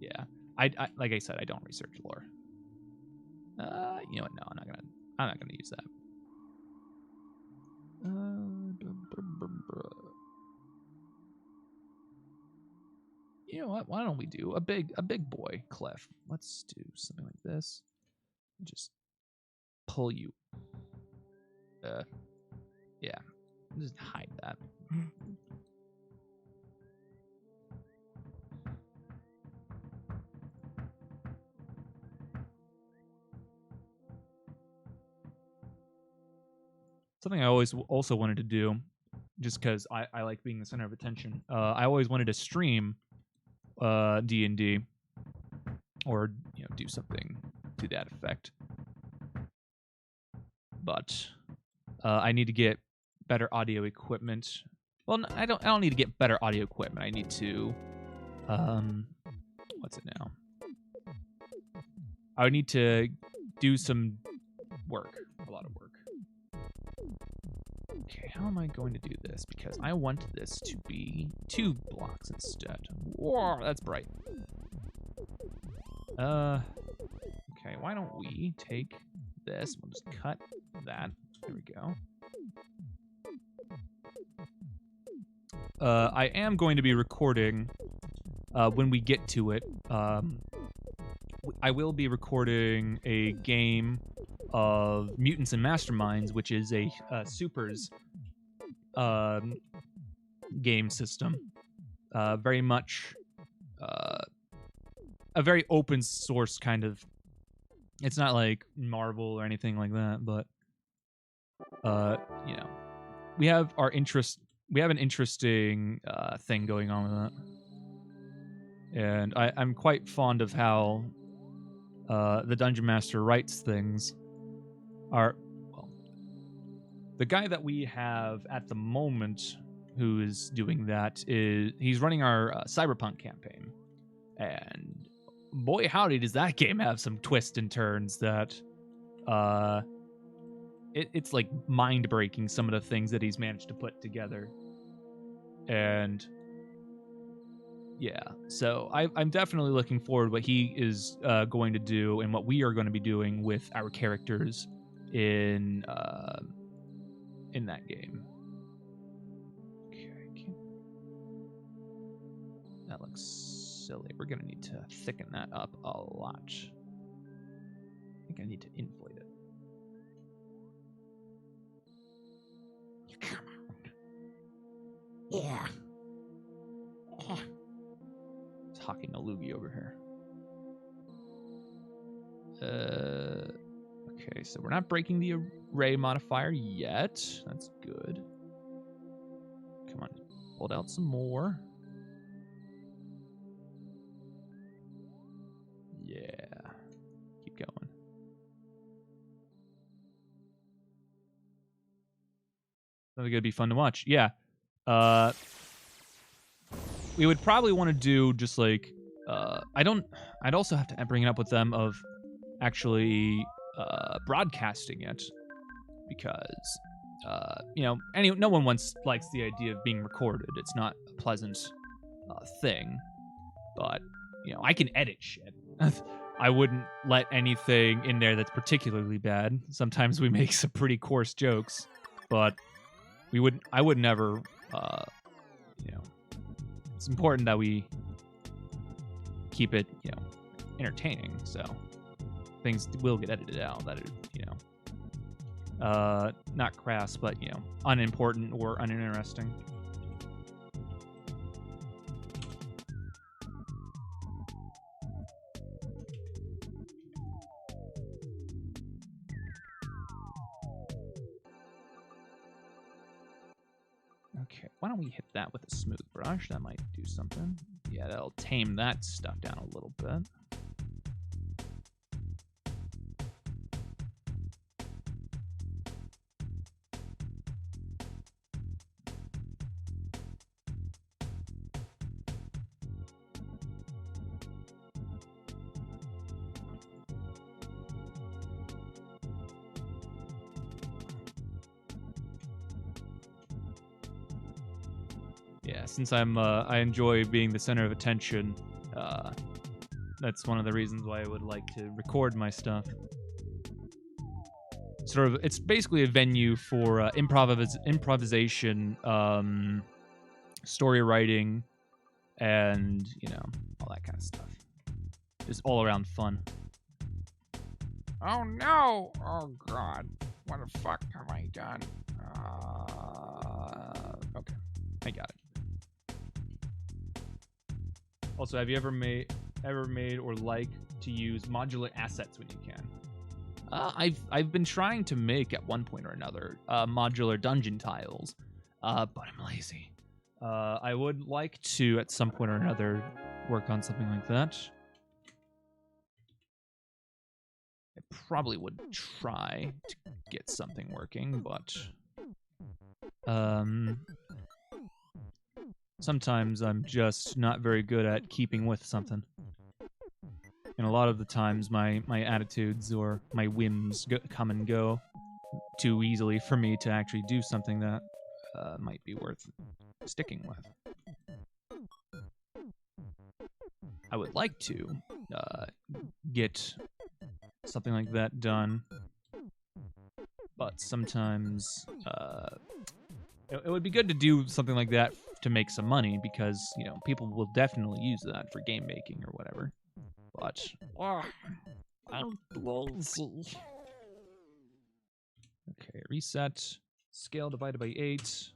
Yeah. I like I said, I don't research lore. You know what? No, I'm not gonna use that. You know what? Why don't we do a big boy cliff? Let's do something like this. Just pull you. Yeah. Just hide that. Something I always also wanted to do, just because I like being the center of attention. I always wanted to stream D&D, or do something to that effect. But I need to get better audio equipment. Well, I don't need to get better audio equipment. I need to what's it now? I would need to do some work, a lot of work. Okay, how am I going to do this? Because I want this to be 2 blocks instead. Whoa, that's bright. Okay, why don't we take this? We'll just cut that. There we go. I am going to be recording when we get to it. I will be recording a game of Mutants and Masterminds, which is a Supers game system. Very much a very open source kind of. It's not like Marvel or anything like that, but we have our interest. We have an interesting thing going on with that, and I'm quite fond of how the Dungeon Master writes things. The guy that we have at the moment who is doing that he's running our Cyberpunk campaign, and boy howdy does that game have some twists and turns that it's like mind-breaking, some of the things that he's managed to put together. And yeah, so I'm definitely looking forward to what he is going to do and what we are going to be doing with our characters in that game. Okay, that looks silly. We're gonna need to thicken that up a lot. I think I need to inflate it. Come on. Yeah. Talking a loogie over here. Okay, so we're not breaking the array modifier yet. That's good. Come on, hold out some more. Yeah. Keep going. That's gonna be fun to watch. Yeah. We would probably want to do just like I'd also have to bring it up with them of actually broadcasting it, because no one likes the idea of being recorded. It's not a pleasant thing, but I can edit shit. I wouldn't let anything in there that's particularly bad. Sometimes we make some pretty coarse jokes, but I would never it's important that we keep it entertaining, so things will get edited out that are not crass, but unimportant or uninteresting. Okay, why don't we hit that with a smooth brush? That might do something. Yeah, that'll tame that stuff down a little bit. Yeah, since I enjoy being the center of attention, that's one of the reasons why I would like to record my stuff. Sort of, it's basically a venue for improvisation, story writing, and all that kind of stuff. Just all around fun. Oh no! Oh god. What the fuck have I done? Okay, I got it. Also, have you ever made or like to use modular assets when you can? I've been trying to make at one point or another modular dungeon tiles, but I'm lazy. I would like to at some point or another work on something like that. I probably would try to get something working, but sometimes I'm just not very good at keeping with something. And a lot of the times my attitudes or my whims come and go too easily for me to actually do something that might be worth sticking with. I would like to get something like that done, but sometimes it would be good to do something like that to make some money, because people will definitely use that for game making or whatever. But I'm lazy. okay, reset scale divided by 8.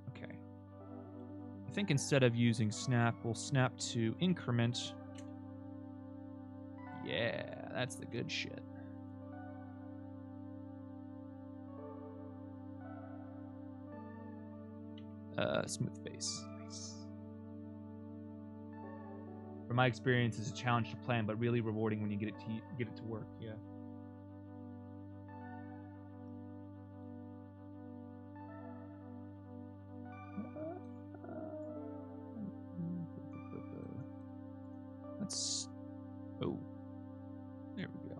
Okay, I think instead of using snap, we'll snap to increment. Yeah, that's the good shit. Smooth base. Nice. From my experience, it's a challenge to plan, but really rewarding when you get it to work. Yeah. Let's. Oh, there we go.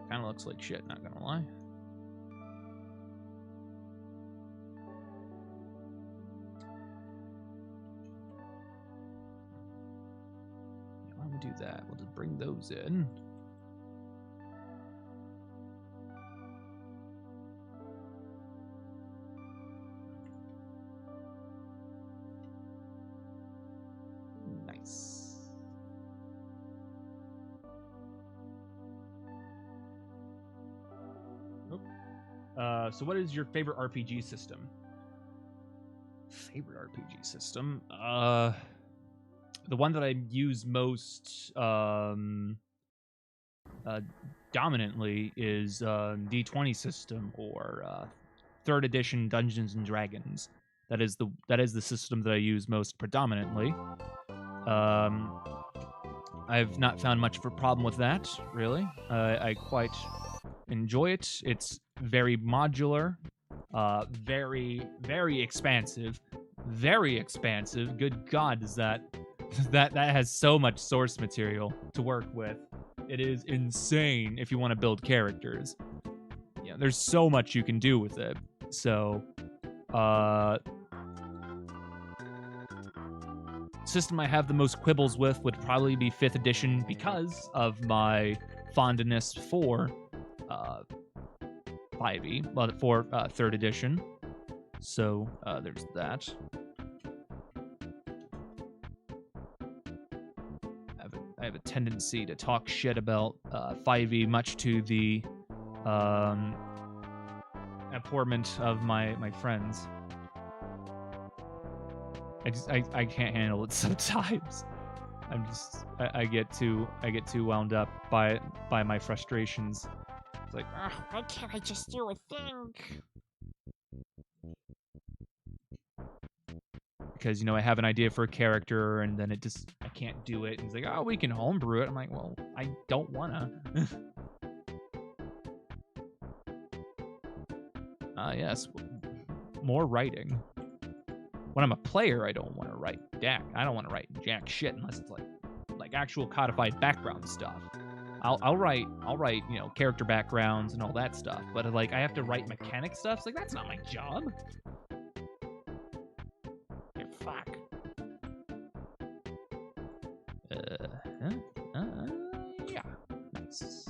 Kind of looks like shit, not gonna lie. Why don't we do that? We'll just bring those in. Nice. So what is your favorite RPG system? Favorite RPG system? The one that I use most dominantly is D20 system, or 3rd edition Dungeons and Dragons. That is the system that I use most predominantly. I've not found much of a problem with that, really. I quite enjoy it. It's very modular, very, very expansive. Very expansive. Good God, does that has so much source material to work with. It is insane if you want to build characters. Yeah, there's so much you can do with it. So, system I have the most quibbles with would probably be 5th edition, because of my fondness for 5e, but for 3rd edition. So there's that. I have a tendency to talk shit about 5e, much to the abhorrent of my friends. I can't handle it sometimes. I get too wound up by my frustrations. It's like, Why can't I just do a thing? because I have an idea for a character, and then I can't do it. And he's like, oh, we can homebrew it. I'm like, well, I don't wanna. Yes, more writing. when I'm a player, I don't want to write jack. I don't want to write jack shit unless it's like actual codified background stuff. I'll write character backgrounds and all that stuff, but like I have to write mechanic stuff. It's like that's not my job. Yeah, fuck. Yeah. Nice.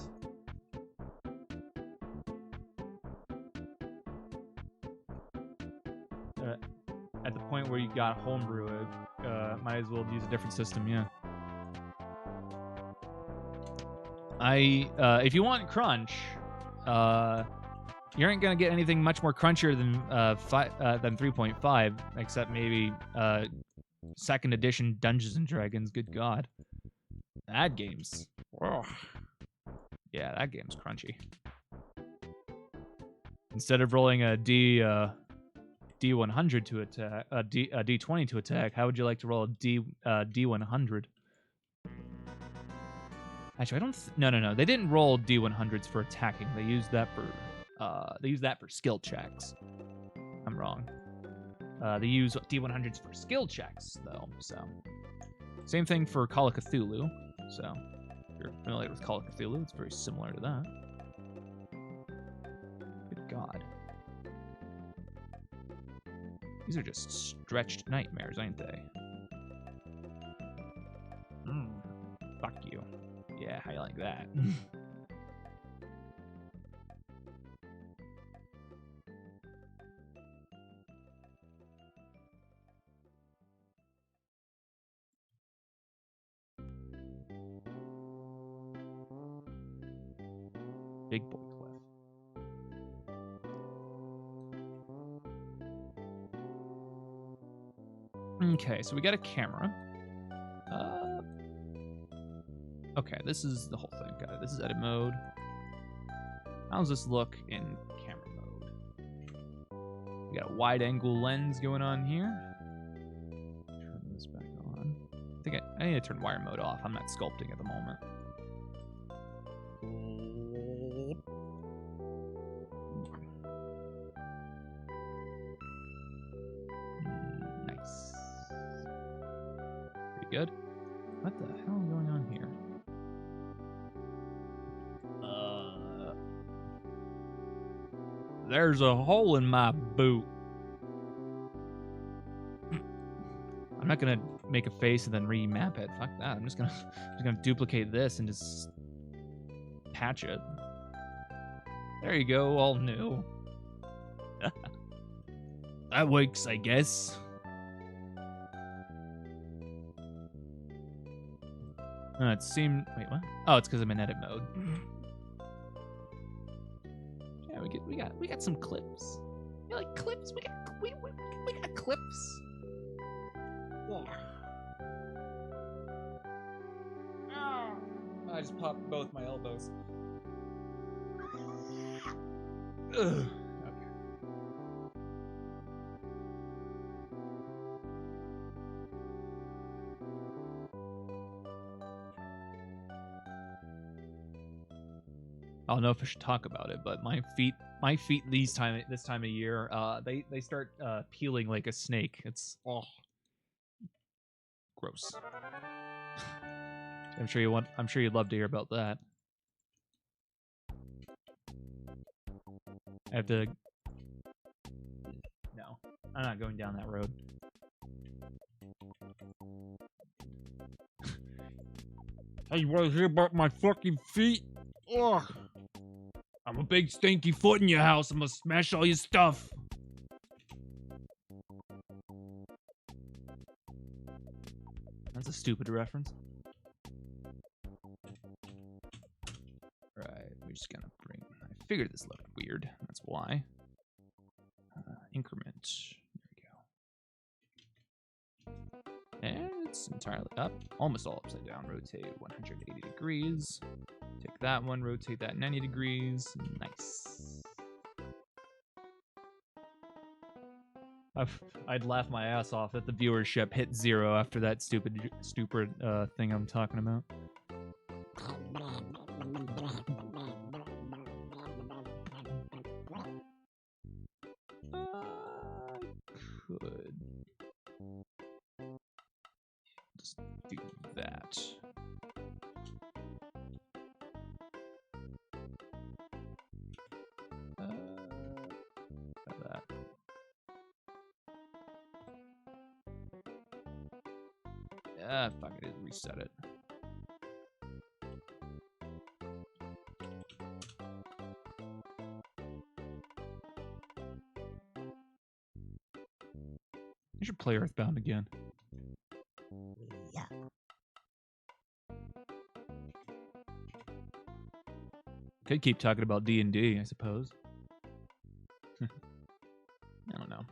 At the point where you got homebrew, might as well use a different system. Yeah. If you want crunch, you aren't gonna get anything much more crunchier than 3.5, except maybe second edition Dungeons and Dragons. Good God, that game's yeah, that game's crunchy. Instead of rolling a D100 to attack, a D20 to attack, how would you like to roll a D100? Actually, I don't. No. They didn't roll D100s for attacking. They used that for skill checks. I'm wrong. They use D100s for skill checks though. So same thing for Call of Cthulhu. So if you're familiar with Call of Cthulhu, it's very similar to that. Good God. These are just stretched nightmares, ain't they? Fuck you. Yeah, how you like that? Big boy cliff. Okay, so we got a camera. Okay, this is the whole thing. Got it. This is edit mode. How does this look in camera mode? We got a wide angle lens going on here. Turn this back on. I think I need to turn wire mode off. I'm not sculpting at the moment. Nice. Pretty good. What the hell is going on here? There's a hole in my boot. I'm not gonna make a face and then remap it. Fuck that. I'm just gonna duplicate this and just patch it. There you go, all new. That works, I guess. It seemed. Wait, what? Oh, it's because I'm in edit mode. Yeah, we got some clips. You like clips? We got clips. Yeah. Oh, I just popped both my elbows. Ugh. I don't know if I should talk about it, but my feet this time of year, they start peeling like a snake. It's gross. I'm sure you'd love to hear about that. I have to. No, I'm not going down that road. Hey, you want to hear about my fucking feet? Ugh. I'm a big stinky foot in your house. I'm gonna smash all your stuff. That's a stupid reference. Right, we're just gonna bring. I figured this looked weird. That's why. Increment. There we go. And it's entirely up. Almost all upside down. Rotate 180 degrees. Take that one, rotate that 90 degrees. Nice. I'd laugh my ass off if the viewership hit 0 after that stupid thing I'm talking about. Could that. That. Yeah, fuck it, reset it. You should play Earthbound again. Yeah. Could keep talking about D&D, I suppose. I don't know.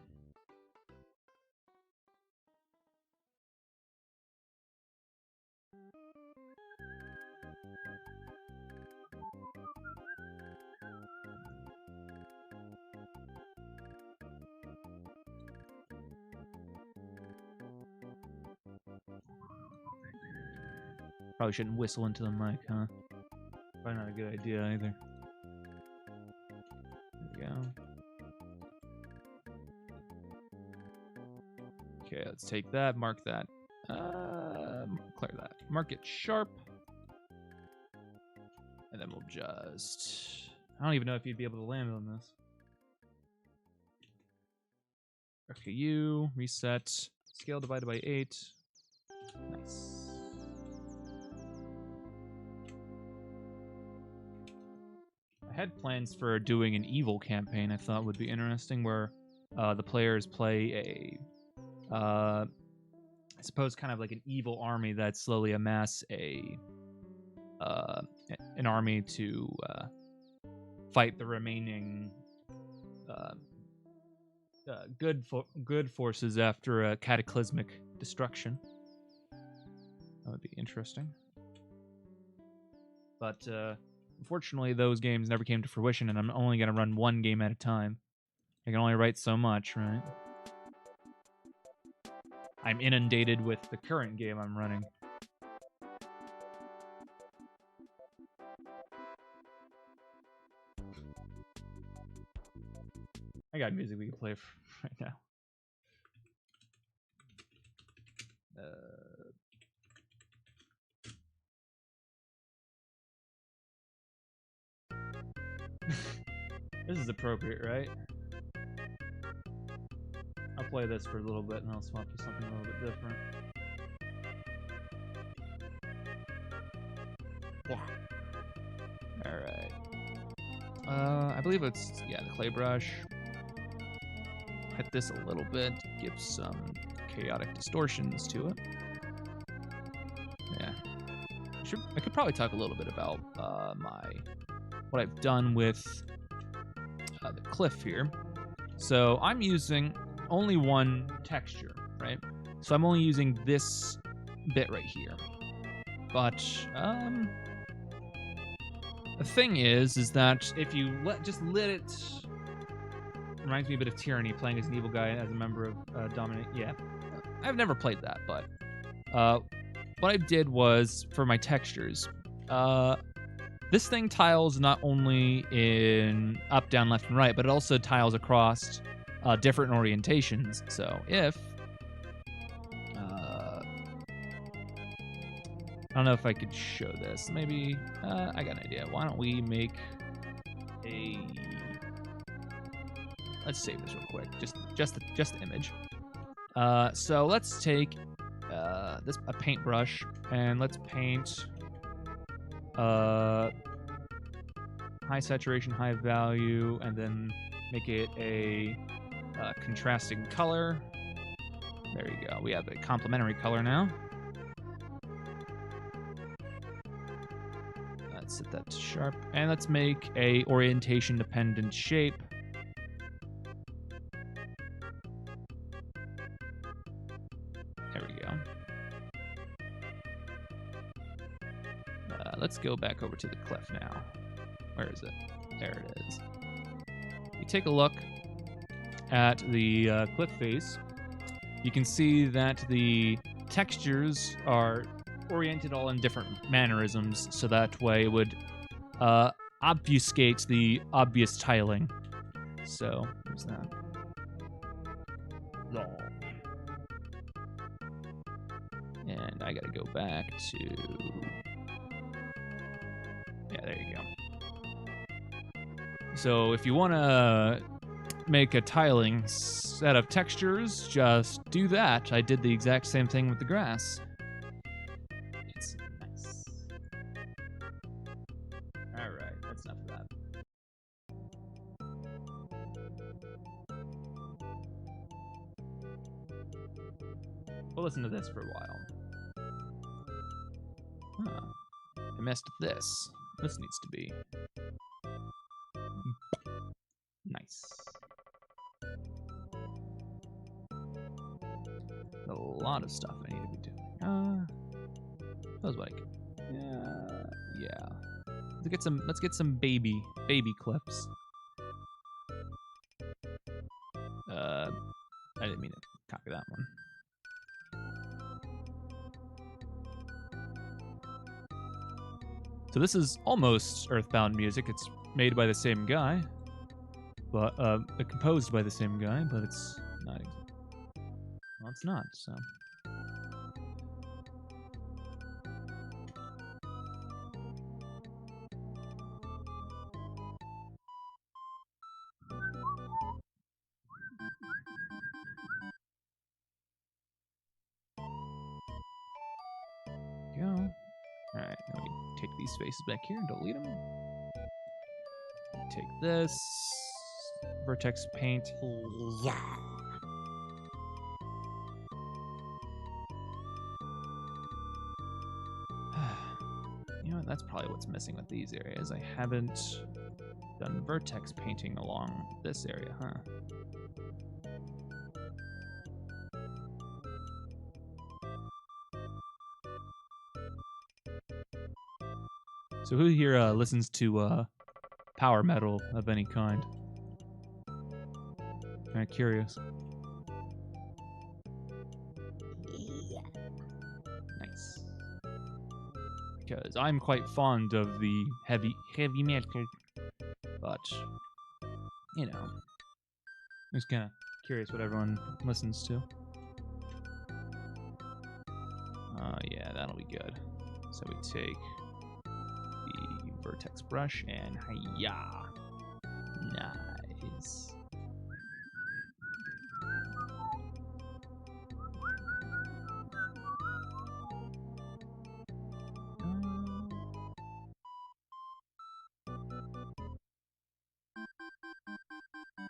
Probably shouldn't whistle into the mic, huh? Probably not a good idea either. There we go. Okay, let's take that, mark that. Clear that. Mark it sharp. And then we'll just... I don't even know if you'd be able to land on this. RKU, reset, scale divided by 8. Nice. I had plans for doing an evil campaign I thought would be interesting, where the players play a, I suppose kind of like an evil army that slowly amass an army to fight the remaining good forces after a cataclysmic destruction. That would be interesting. But unfortunately, those games never came to fruition, and I'm only going to run one game at a time. I can only write so much, right? I'm inundated with the current game I'm running. I got music we can play right now. This is appropriate, right? I'll play this for a little bit and I'll swap to something a little bit different. Yeah. Alright. I believe it's, yeah, the clay brush. Hit this a little bit, give some chaotic distortions to it. Yeah. I could probably talk a little bit about what I've done with the cliff here. So I'm using only one texture, right? So I'm only using this bit right here. But the thing is that if you just let it, reminds me a bit of Tyranny, playing as an evil guy as a member of Dominate. Yeah, I've never played that, but what I did was for my textures. This thing tiles not only in up, down, left, and right, but it also tiles across different orientations. So if I don't know if I could show this. Maybe I got an idea. Why don't we make a? Let's save this real quick. Just the image. So let's take a paintbrush and let's paint high saturation, high value, and then make it a contrasting color. There you go. We have a complementary color now. Let's set that to sharp, and let's make a orientation dependent shape. There we go. Let's go back over to the cliff now. Where is it? There it is. You take a look at the cliff face. You can see that the textures are oriented all in different mannerisms, so that way it would obfuscate the obvious tiling. So, where's that? And I gotta go back to... Yeah, there you go. So if you want to make a tiling set of textures, just do that. I did the exact same thing with the grass. It's nice. Alright, that's enough of that. We'll listen to this for a while. Huh. I messed this. This needs to be nice. A lot of stuff I need to be doing. That was like, yeah. Let's get some baby clips. I didn't mean to copy that one. So this is almost Earthbound music. It's made by the same guy, but composed by the same guy, but it's not. Well, it's not. So. Go. All right. Now we take these spaces back here and delete them. Take this Vertex paint. Yeah. You know what? That's probably what's missing with these areas. I haven't done Vertex painting along this area, huh? So who here listens to power metal of any kind? Kind of curious. Yeah. Nice. Because I'm quite fond of the heavy metal, but you know, I'm just kind of curious what everyone listens to. Yeah, that'll be good. So we take the Vertex brush and hiya, nice.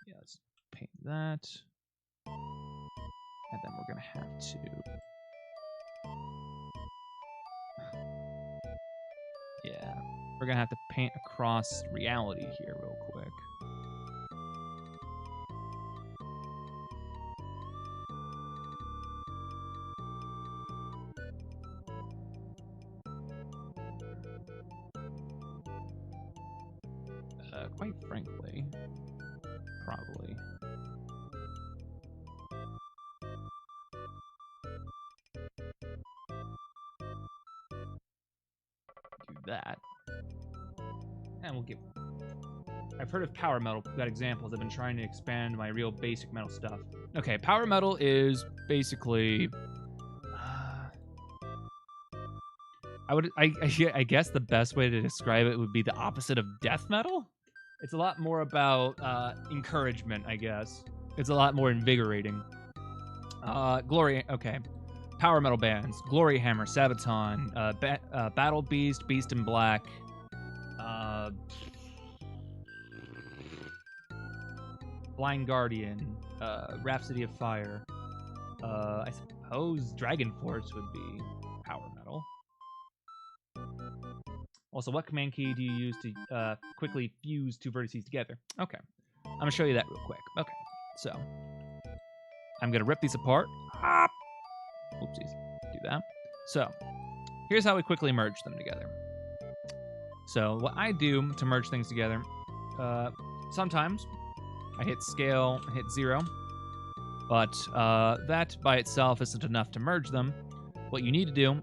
Yeah, let's paint that. And then we're gonna have to we're gonna have to paint across reality here real quick. Quite frankly, probably. Do that. And we'll give... I've heard of power metal. Got examples. I've been trying to expand my real basic metal stuff. Okay, power metal is basically... I guess the best way to describe it would be the opposite of death metal. It's a lot more about encouragement, I guess. It's a lot more invigorating. Glory... Okay. Power metal bands. Glory Hammer, Sabaton, Battle Beast, Beast in Black... Blind Guardian, Rhapsody of Fire. I suppose Dragon Force would be power metal. Also, what command key do you use to quickly fuse two vertices together? Okay, I'm gonna show you that real quick. Okay, so I'm gonna rip these apart. Oopsies, do that. So here's how we quickly merge them together. So what I do to merge things together, sometimes I hit scale, hit 0, but that by itself isn't enough to merge them. What you need to do,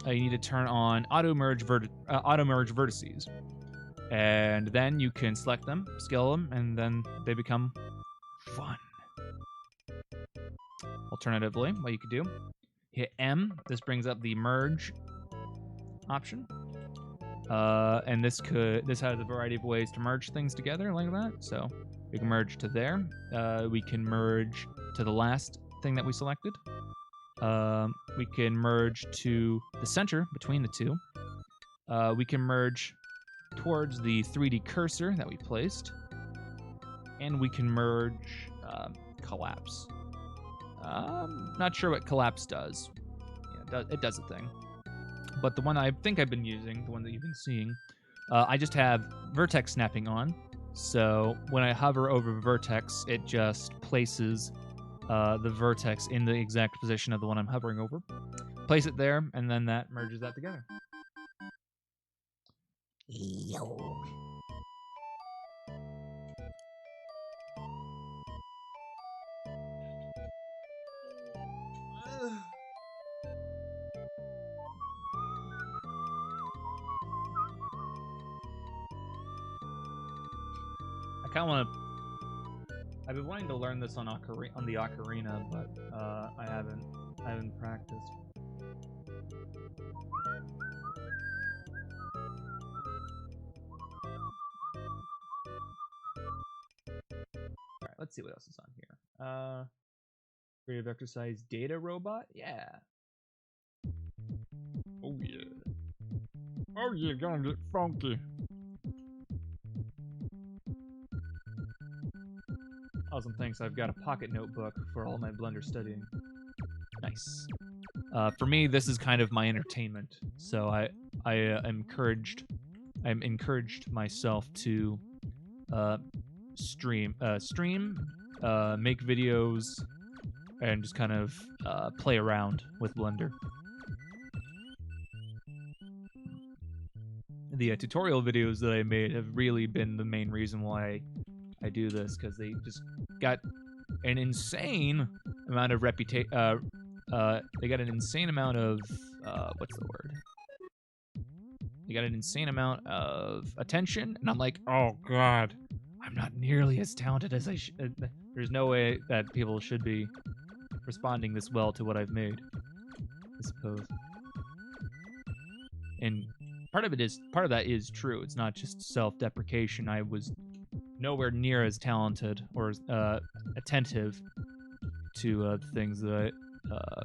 you need to turn on auto merge vertices, and then you can select them, scale them, and then they become fun. Alternatively, what you could do, hit M. This brings up the merge option. And this has a variety of ways to merge things together like that. So we can merge to there. We can merge to the last thing that we selected. We can merge to the center between the two. We can merge towards the 3D cursor that we placed. And we can merge collapse. Not sure what collapse does. Yeah, it does a thing. But the one I think I've been using, the one that you've been seeing, I just have vertex snapping on. So when I hover over vertex, it just places the vertex in the exact position of the one I'm hovering over. Place it there, and then that merges that together. Yo. I kind of want to. I've been wanting to learn this on the ocarina, but I haven't practiced. All right, let's see what else is on here. Creative exercise data robot, yeah. Oh yeah. Oh yeah, gonna get funky. Awesome, thanks. I've got a pocket notebook for all my Blender studying. Nice. For me, this is kind of my entertainment. So I'm encouraged myself to stream, make videos, and just kind of play around with Blender. The tutorial videos that I made have really been the main reason why I do this, because they just got an insane amount of reputation. They got an insane amount of what's the word? They got an insane amount of attention, and I'm like, oh god, I'm not nearly as talented as I should. There's no way that people should be responding this well to what I've made, I suppose. And part of that is true. It's not just self-deprecation. I was nowhere near as talented or attentive to things that I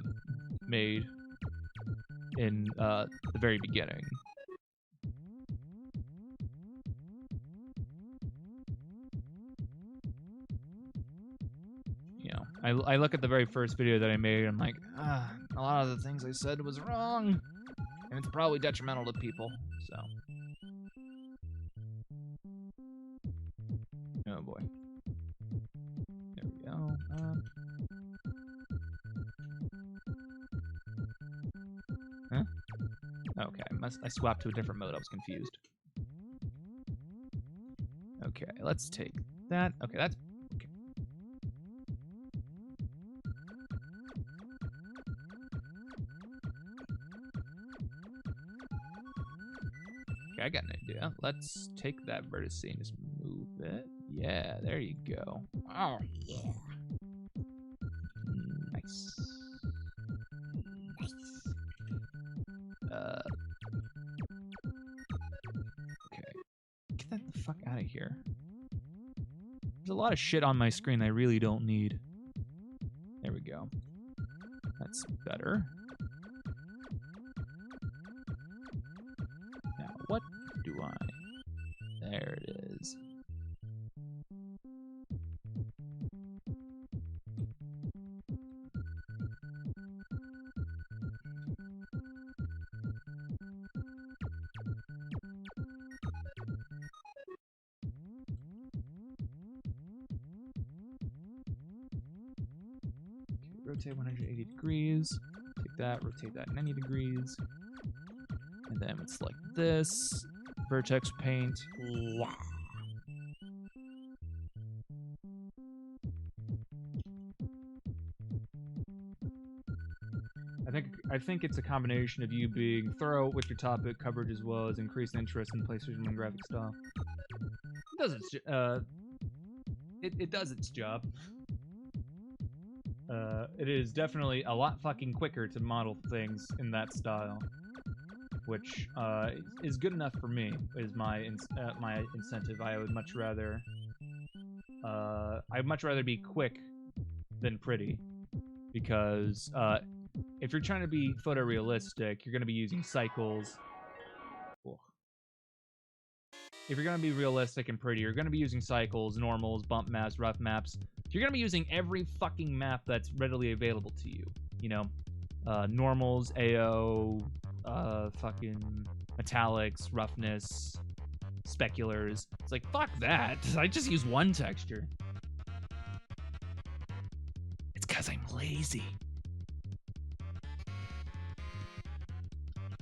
made in the very beginning. You know, I look at the very first video that I made, and I'm like, a lot of the things I said was wrong, and it's probably detrimental to people, so. Oh boy. There we go. Huh? Okay, I swapped to a different mode. I was confused. Okay, let's take that. Okay, that's okay. Okay, I got an idea. Let's take that vertex and just move it. Yeah, there you go. Oh, Yeah. nice. Okay. Get that the fuck out of here. There's a lot of shit on my screen I really don't need. There we go. That's better. Now, what do I... There it is. Rotate 180 degrees. Take that, rotate that 90 degrees. And then it's like this. Vertex paint. Yeah. I think it's a combination of you being thorough with your topic coverage as well as increased interest in PlayStation 1 graphic style. It does its job. It is definitely a lot fucking quicker to model things in that style, which is good enough for me. Is my my incentive. I'd much rather be quick than pretty, because if you're trying to be photorealistic, you're going to be using cycles. If you're going to be realistic and pretty, you're going to be using cycles, normals, bump maps, rough maps. You're going to be using every fucking map that's readily available to you. You know, normals, AO, fucking metallics, roughness, speculars. It's like, fuck that. I just use one texture. It's because I'm lazy.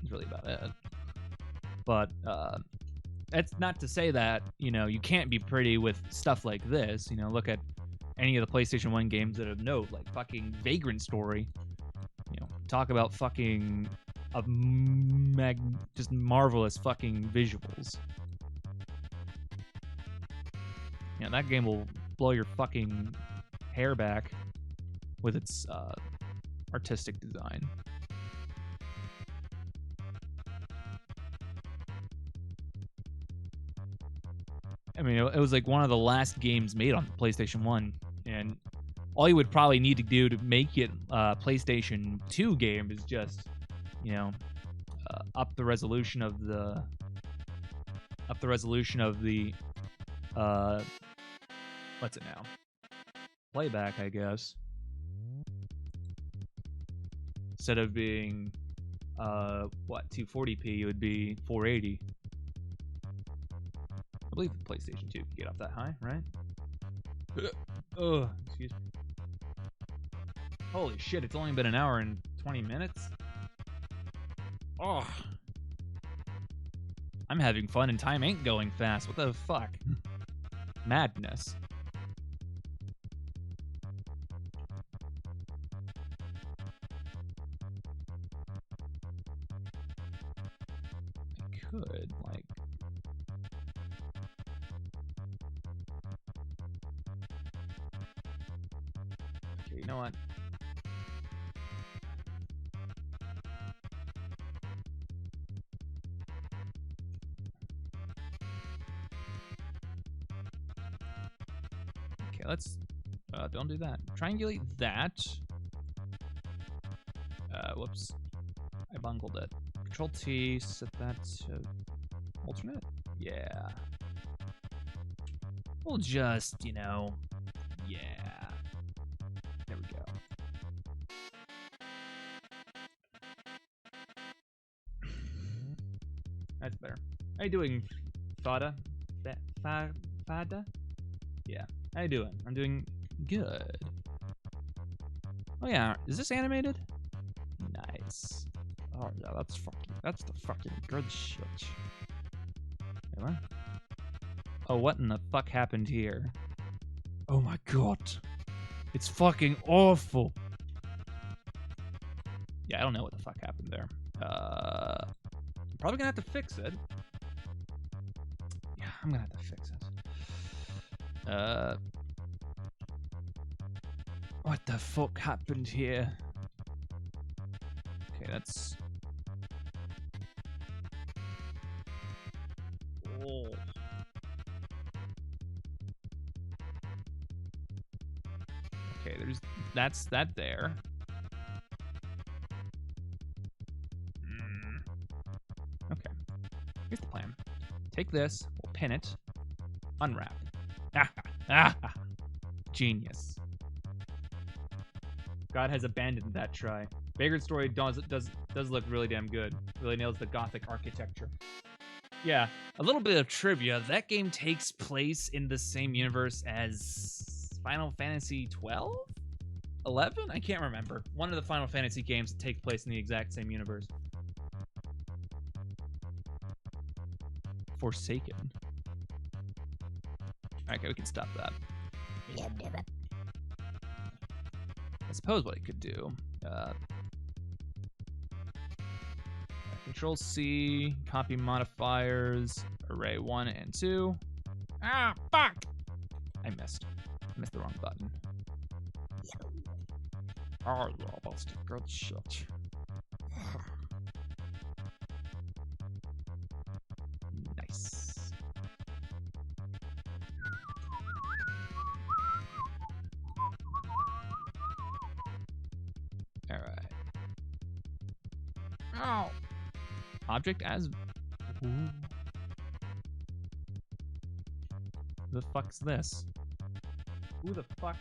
It's really about it. But, that's not to say that, you know, you can't be pretty with stuff like this. You know, look at any of the PlayStation 1 games that have note, like fucking Vagrant Story. You know, talk about fucking just marvelous fucking visuals. You know, that game will blow your fucking hair back with its artistic design. I mean, it was like one of the last games made on PlayStation 1, and all you would probably need to do to make it a PlayStation 2 game is just, you know, up the resolution of the what's it now? Playback, I guess. Instead of being 240p, it would be 480. I believe the PlayStation 2 can get up that high, right? Oh, excuse me. Holy shit, it's only been an hour and 20 minutes? Oh. I'm having fun and time ain't going fast. What the fuck? Madness. I could, like... Okay, you know what? Okay, let's... don't do that. Triangulate that. Whoops. I bungled it. Control T, set that to alternate. Yeah. We'll just, you know, yeah. There we go. That's better. How you doing, Fada? Fada? Yeah. How you doing? I'm doing good. Oh yeah, is this animated? Nice. Oh yeah, that's the fucking good shit. What? Oh, what in the fuck happened here? Oh my god. It's fucking awful. Yeah, I don't know what the fuck happened there. I'm probably gonna have to fix it. Yeah, I'm gonna have to fix it. What the fuck happened here? Okay, that's... Oh. Okay, that's that there. Okay. Here's the plan. Take this, we'll pin it, unwrap. Genius. God has abandoned that try. Vagrant Story does look really damn good. Really nails the gothic architecture. Yeah, a little bit of trivia. That game takes place in the same universe as Final Fantasy 12? 11? I can't remember. One of the Final Fantasy games that take place in the exact same universe. Forsaken. Okay, we can stop that. Yeah, damn it. I suppose what I could do. Control C, copy modifiers, array 1 and 2. Ah, fuck! I missed the wrong button. Oh, yeah, that's the good shit. Nice. All right. Oh. Object as. Ooh. The fuck's this? Who the fuck?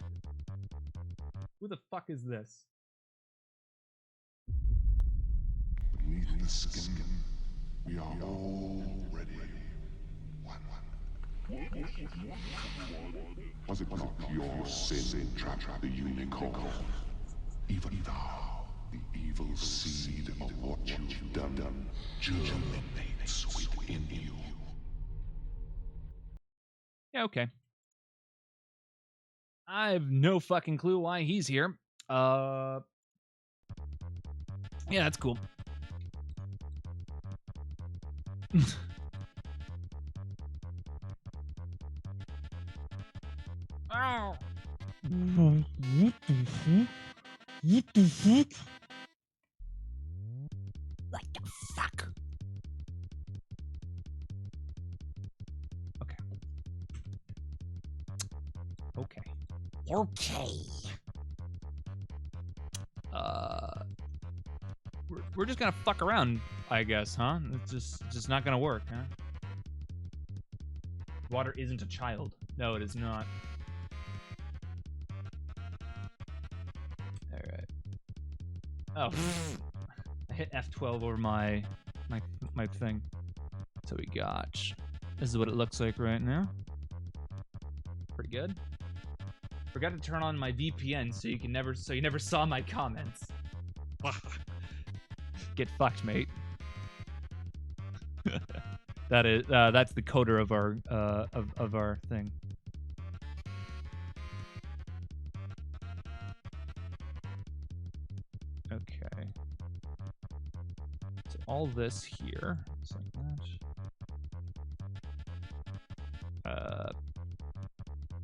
Who the fuck is this? Beneath the skin, we are already one. Was it not your sin trapped the unicorn? Even thou, the evil seed of what you've done, germinates within you. Yeah, okay. I have no fucking clue why he's here. Yeah, that's cool. Ow. What the fuck? What the fuck? What the fuck? Okay. Okay. Okay. We're just gonna fuck around, I guess, huh? It's just not gonna work, huh? Water isn't a child. No, it is not. All right. Oh, I hit F12 over my thing. So we got. This is what it looks like right now. Pretty good. Forgot to turn on my VPN so you never saw my comments. Get fucked, mate. That's the coder of our of our thing. Okay. So all this here, just like that.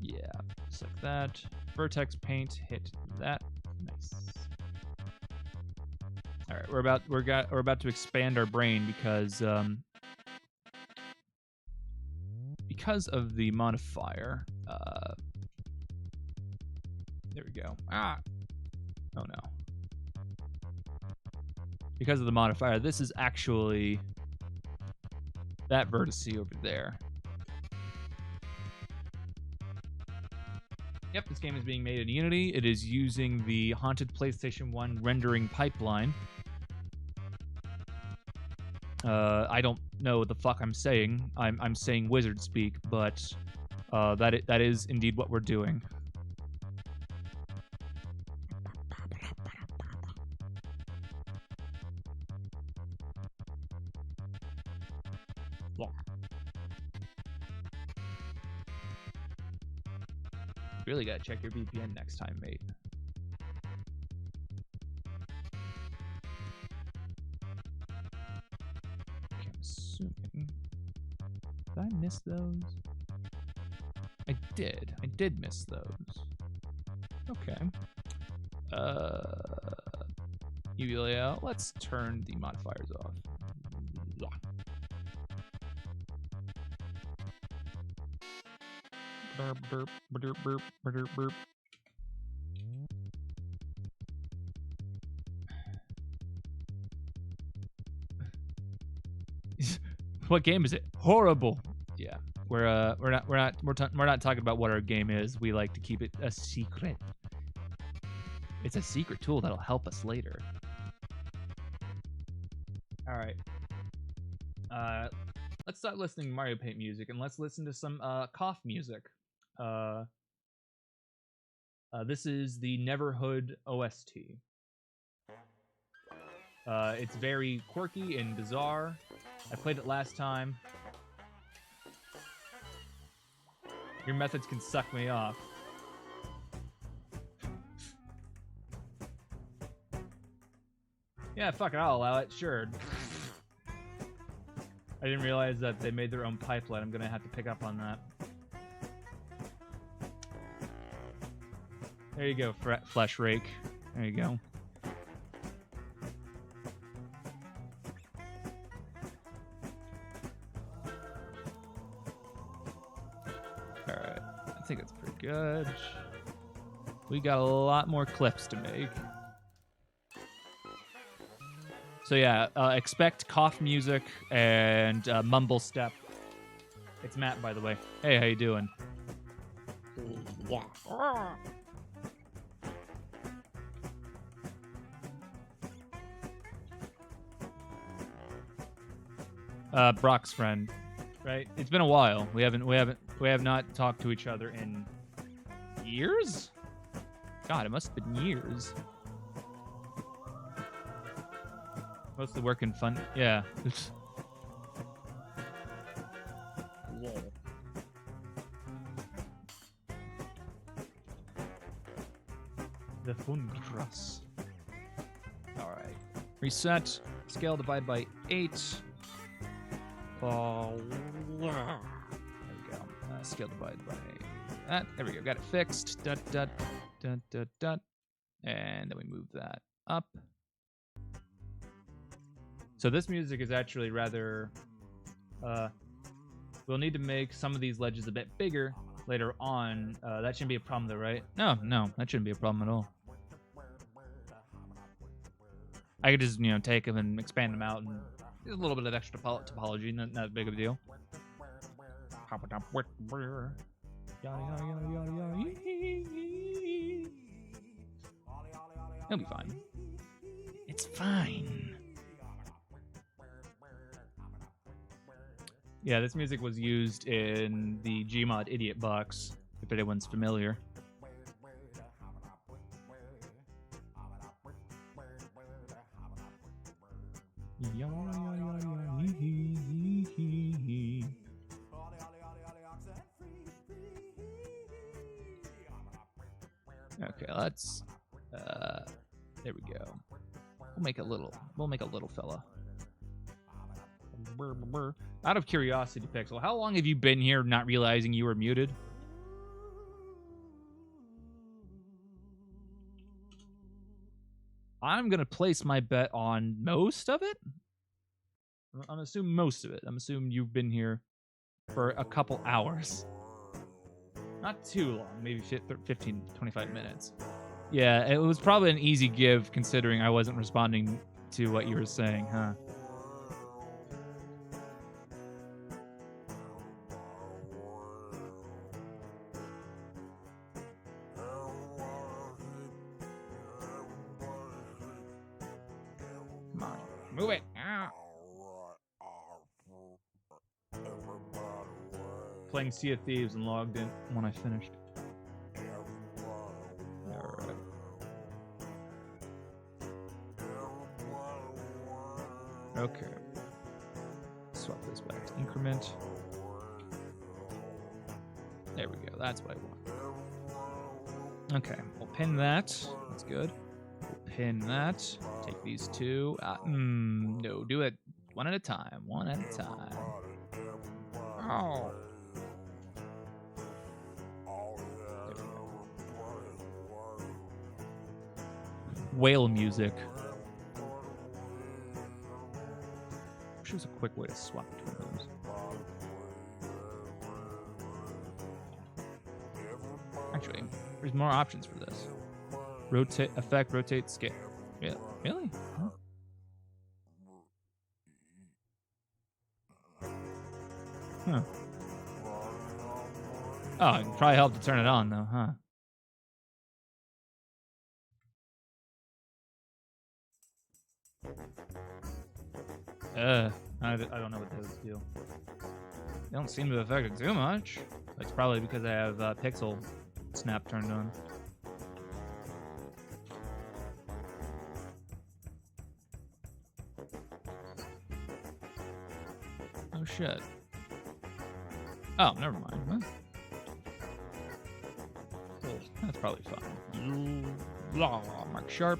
Yeah, just like that. Vertex paint, hit that. Nice. All right, we're about to expand our brain because of the modifier. There we go. Ah. Oh no. Because of the modifier, this is actually that vertice over there. Yep, this game is being made in Unity. It is using the haunted PlayStation 1 rendering pipeline. I don't know what the fuck I'm saying. I'm saying wizard speak, but that is indeed what we're doing. Really gotta check your VPN next time, mate. Okay, I'm assuming. Did I miss those? I did miss those. Okay. UV layout. Let's turn the modifiers off. Burp, burp, burp, burp, burp. What game is it? Horrible. Yeah, we're not talking about what our game is. We like to keep it a secret. It's a secret tool that'll help us later. All right. Let's start listening to Mario Paint music and let's listen to some cough music. This is the Neverhood OST. It's very quirky and bizarre. I played it last time. Your methods can suck me off. Yeah, fuck it, I'll allow it, sure. I didn't realize that they made their own pipeline. I'm gonna have to pick up on that. There you go, Flesh Rake. There you go. Alright, I think it's pretty good. We got a lot more clips to make. So yeah, expect cough music and mumble step. It's Matt, by the way. Hey, how you doing? Yeah. Brock's friend, right? It's been a while. We have not talked to each other in years. God, it must have been years. Mostly working fun. Yeah. Yeah. The Fundras. All right. Reset. Scale divide by 8. There we go. Scale divide by that. There we go. Got it fixed. Dot, dot, dot, dot, dot. And then we move that up. So this music is actually rather... we'll need to make some of these ledges a bit bigger later on. That shouldn't be a problem though, right? No, that shouldn't be a problem at all. I could just, take them and expand them out, and there's a little bit of extra topology, not big of a deal. It'll be fine. It's fine. Yeah, this music was used in the Gmod Idiot box, if anyone's familiar. Okay, let's there we go. We'll make a little fella. Out of curiosity, Pixel, how long have you been here not realizing you were muted? I'm gonna place my bet on most of it. I'm assuming most of it. I'm assuming you've been here for a couple hours. Not too long, maybe 15, 25 minutes. Yeah, it was probably an easy give considering I wasn't responding to what you were saying, huh? Come on, move it. Playing Sea of Thieves and logged in when I finished. Alright. Okay. Swap this back to increment. There we go. That's what I want. Okay. We'll pin that. That's good. We'll pin that. Take these two. No. Do it one at a time. One at a time. Oh. Whale music. Wish there was a quick way to swap between those. Actually, there's more options for this. Rotate, effect, rotate, scale. Yeah, really? Huh. Oh, it probably helped to turn it on though, huh? I don't know what those do. They don't seem to affect it too much. It's probably because I have pixel snap turned on. Oh shit. Oh, never mind. Huh? That's probably fine. Mark sharp.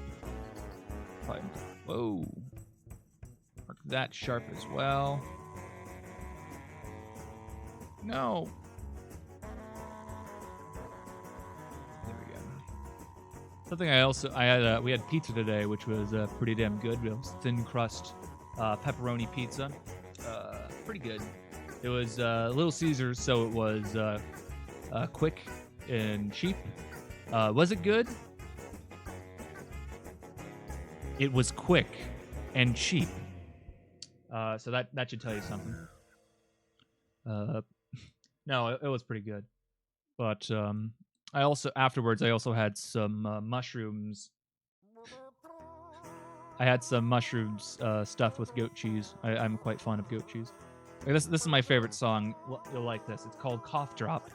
Probably. Whoa. Mark that sharp as well. No. There we go. Something we had pizza today, which was pretty damn good. It was thin crust pepperoni pizza, pretty good. It was Little Caesars, so it was quick and cheap. Was it good? It was quick and cheap. So that should tell you something. No, it was pretty good. But I also had some mushrooms. I had some mushrooms stuffed with goat cheese. I'm quite fond of goat cheese. This is my favorite song. You'll like this. It's called Cough Drop.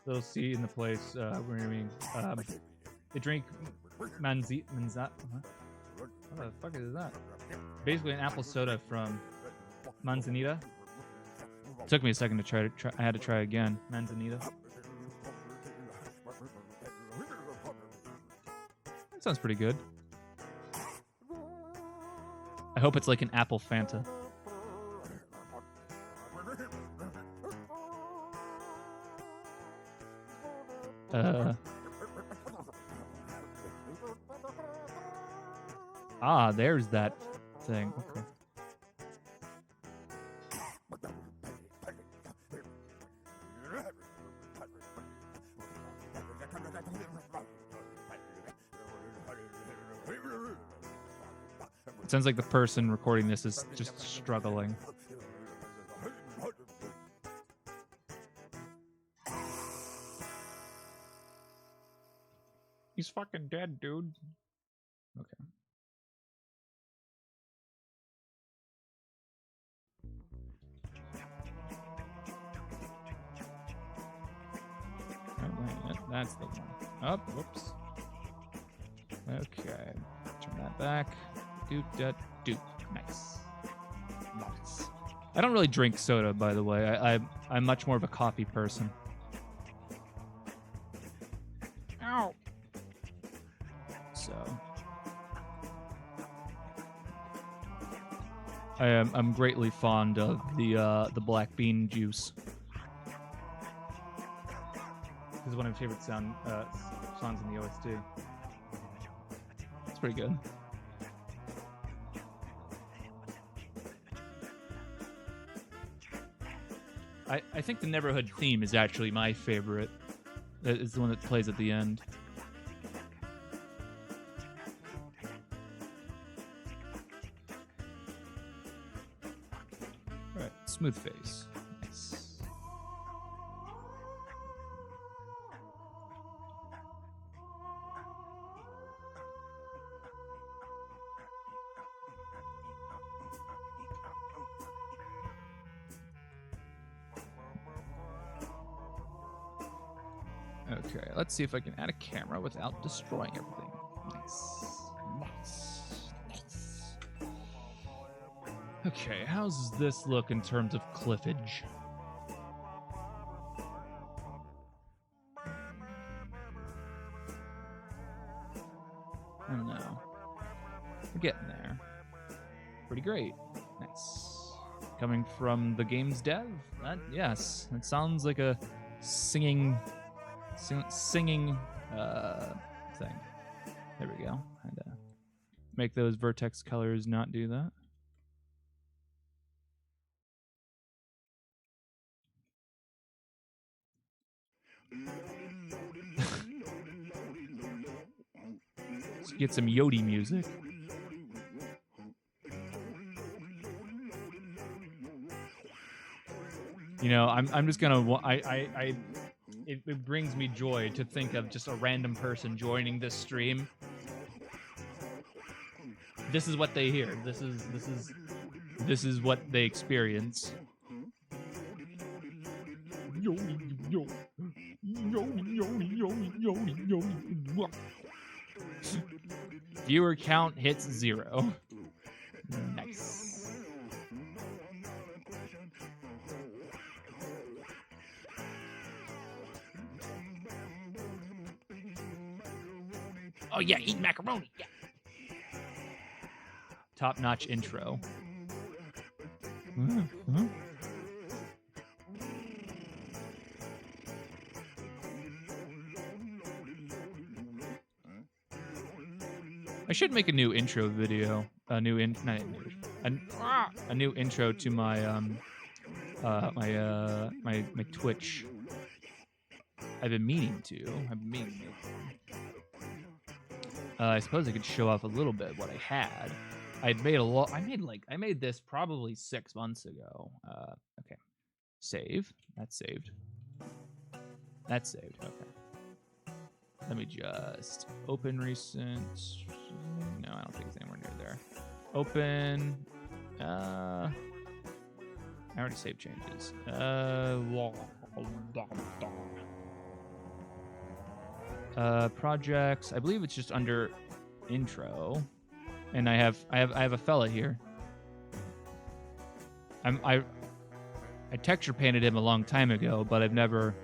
They'll see in the place we're gonna they drink manzat. What the fuck is that? Basically an apple soda from Manzanita. It took me a second to try. I had to try again. Manzanita. That sounds pretty good. I hope it's like an apple Fanta. There's that thing. Okay. It sounds like the person recording this is just struggling. He's fucking dead, dude. Okay. Oh, wait, that's the one. Oh, whoops. Okay. Turn that back. Doot. Nice. Nice. I don't really drink soda, by the way. I'm much more of a coffee person. Ow. So I'm greatly fond of the black bean juice. This is one of my favorite songs in the OST. It's pretty good. I think the Neighborhood theme is actually my favorite. It's the one that plays at the end. Alright, smooth face. Nice. Okay, let's see if I can add a camera without destroying everything. Nice. Okay, how's this look in terms of cliffage? I don't know. We're getting there. Pretty great. Nice. Coming from the game's dev? Yes, that sounds like a singing thing. There we go. And make those vertex colors not do that. Let's get some Yodi music. You know, I'm just gonna. It brings me joy to think of just a random person joining this stream. This is what they hear. This is what they experience. Viewer count hits 0. Nice. Oh yeah, eat macaroni. Yeah. Top-notch intro. Mm-hmm. I should make a new intro video. A new intro to my my Twitch. I've been meaning to. I suppose I could show off a little bit what I had. I'd made a lot. I made this probably 6 months ago. Okay, save. That's saved. That's saved. Okay. Let me just open recent. No, I don't think it's anywhere near there. Open. I already saved changes. Projects. I believe it's just under intro, and I have a fella here. I texture painted him a long time ago, but I've never.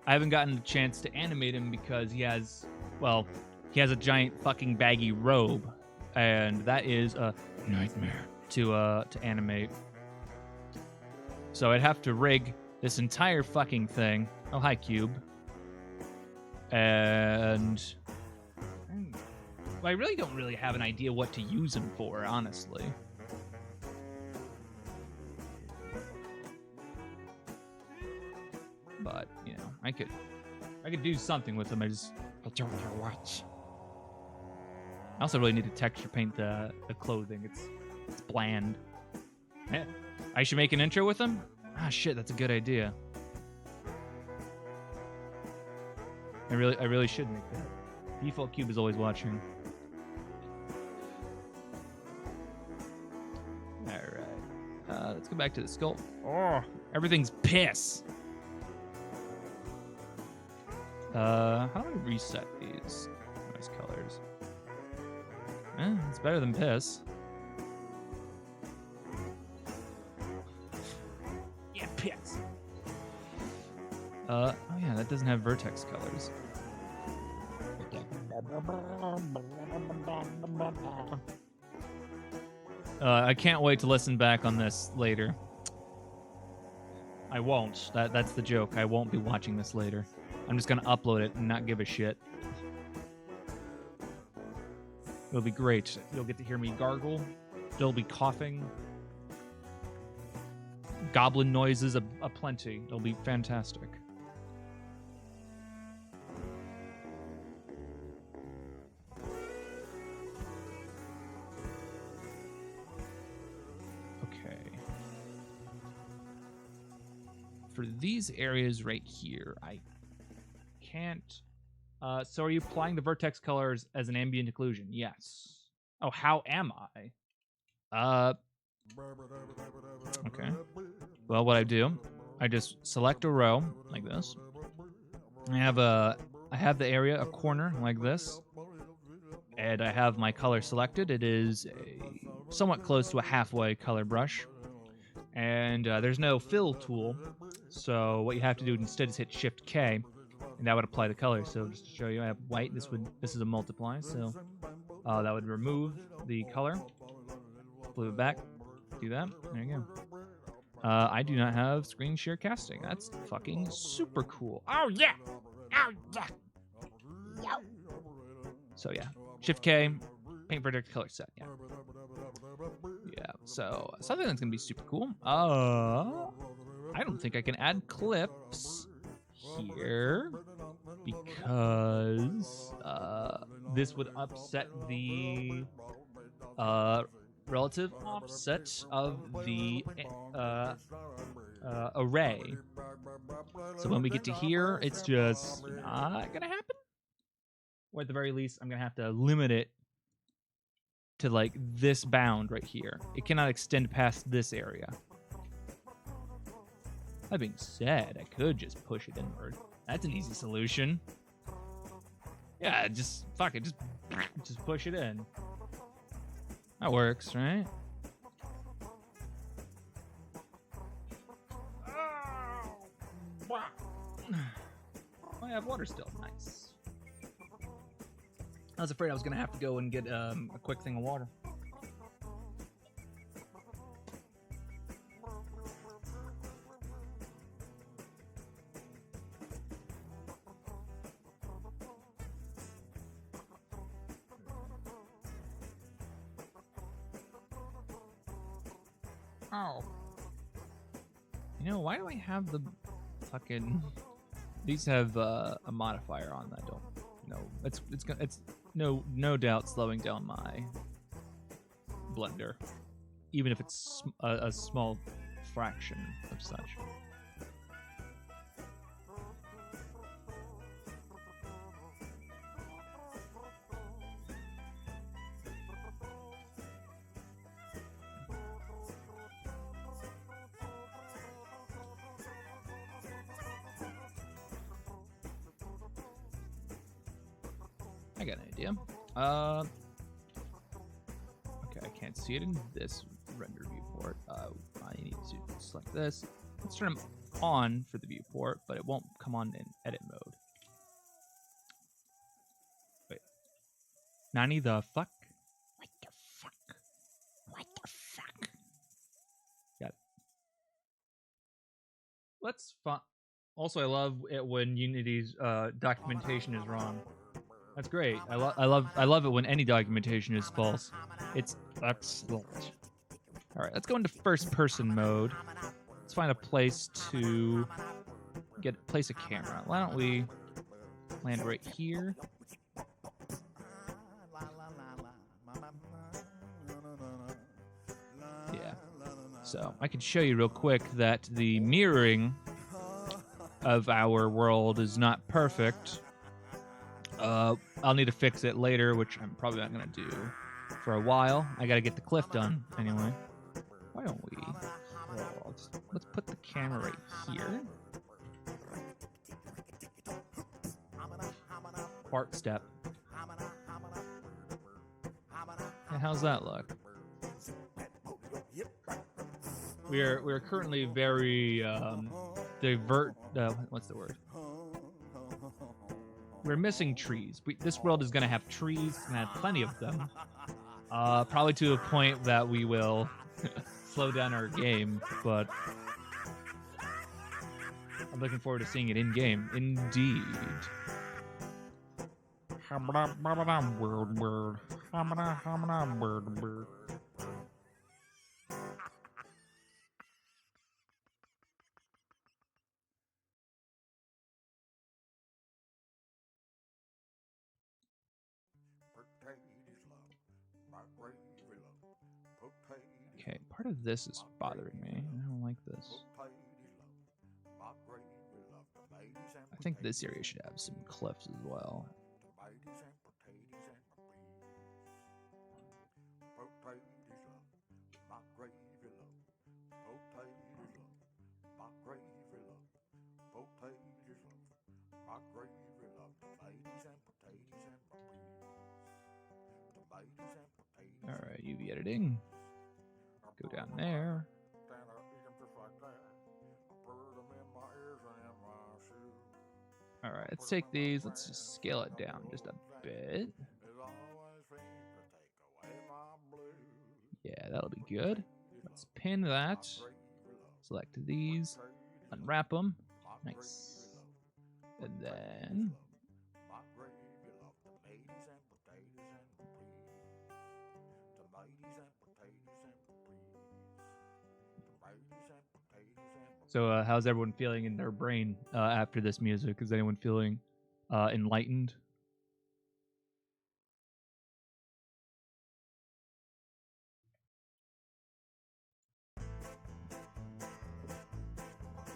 I haven't gotten the chance to animate him because he has a giant fucking baggy robe, and that is a nightmare to animate. So I'd have to rig this entire fucking thing. Oh, hi, Cube. And I really don't have an idea what to use him for, honestly. But, you know, I could do something with him. I don't know what. I also really need to texture paint the clothing. It's bland. Yeah. I should make an intro with him? Ah, shit, that's a good idea. I really should make that. Default Cube is always watching. Alright. Let's go back to the sculpt. Oh, everything's piss. How do I reset these noise colors? It's better than piss. Yeah, piss. Oh yeah, that doesn't have vertex colors. I can't wait to listen back on this later. I won't. That's the joke. I won't be watching this later. I'm just gonna upload it and not give a shit. It'll be great. You'll get to hear me gargle. There'll be coughing. Goblin noises aplenty. It'll be fantastic. Okay. For these areas right here, I can't. So are you applying the vertex colors as an ambient occlusion? Yes. Oh, how am I? Okay. Well, what I do, I just select a row like this. I have the area, a corner like this, and I have my color selected. It is somewhat close to a halfway color brush, and there's no fill tool. So what you have to do instead is hit Shift K. And that would apply the color. So just to show you, I have white. This is a multiply. So that would remove the color. Flip it back. Do that. There you go. I do not have screen share casting. That's fucking super cool. Oh yeah. Oh yeah. So yeah, Shift K, paint vertex color set. Yeah. Yeah. So something that's gonna be super cool. I don't think I can add clips here because this would upset the relative offset of the array. So when we get to here, it's just not gonna happen. Or at the very least, I'm gonna have to limit it to like this bound right here. It cannot extend past this area. That being said, I could just push it inward. That's an easy solution. Yeah, just fuck it. Just Just push it in. That works, right? I have water still. Nice. I was afraid I was gonna have to go and get a quick thing of water. Oh. You know, why do I have the fucking... These have a modifier on that. Don't know. It's no doubt slowing down my blender, even if it's a small fraction of such. I got an idea. Okay, I can't see it in this render viewport. I need to select this. Let's turn them on for the viewport, but it won't come on in edit mode. Wait. Nani the fuck? What the fuck? What the fuck? Got it. Let's Also, I love it when Unity's documentation is wrong. That's great. I love it when any documentation is false. It's excellent. All right, let's go into first-person mode. Let's find a place to place a camera. Why don't we land right here? Yeah. So I can show you real quick that the mirroring of our world is not perfect. I'll need to fix it later, which I'm probably not gonna do for a while. I gotta get the cliff done anyway. Why don't we? Let's put the camera right here. Part step. And how's that look? We're currently very what's the word? We're missing trees. This world is going to have trees, and have plenty of them. Probably to a point that we will slow down our game, but I'm looking forward to seeing it in-game. Indeed. Okay, part of this is bothering me. I don't like this. I think this area should have some cliffs as well. Alright, UV editing. Go down there. Alright, let's take these. Let's just scale it down just a bit. Yeah, that'll be good. Let's pin that. Select these. Unwrap them. Nice. And then... So, how's everyone feeling in their brain after this music? Is anyone feeling enlightened?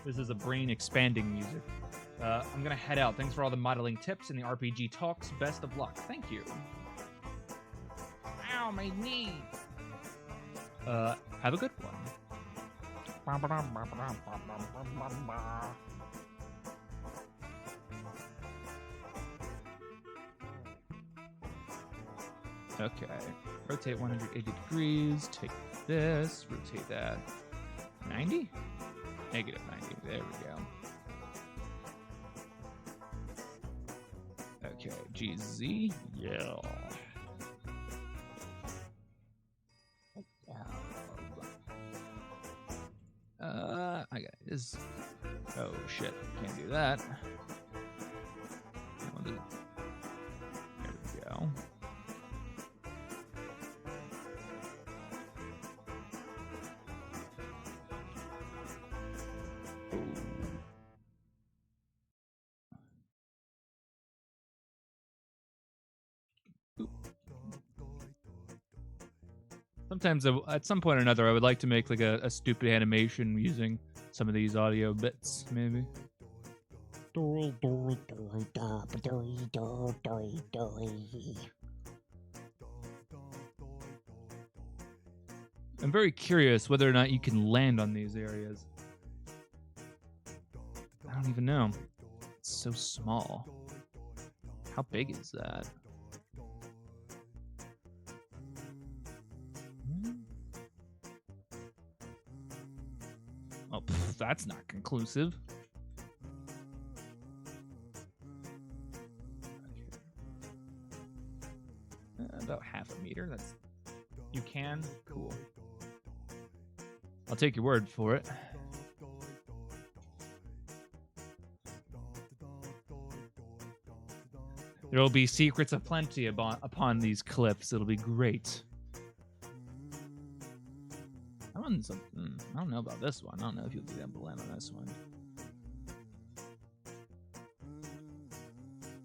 This is a brain-expanding music. I'm gonna head out. Thanks for all the modeling tips and the RPG talks. Best of luck. Thank you. Ow, my knee. Have a good one. Okay. Rotate 180 degrees. Take this. Rotate that. 90? Negative 90. There we go. Okay. GZ. Yeah. I got this. Oh shit! Can't do that. There we go. Sometimes, at some point or another, I would like to make like a stupid animation using some of these audio bits, maybe. I'm very curious whether or not you can land on these areas. I don't even know. It's so small. How big is that? Oh, that's not conclusive. About half a meter. That's you can. Cool. I'll take your word for it. There will be secrets aplenty upon these cliffs. It'll be great. I don't know about this one. I don't know if you'll be able to land on this one.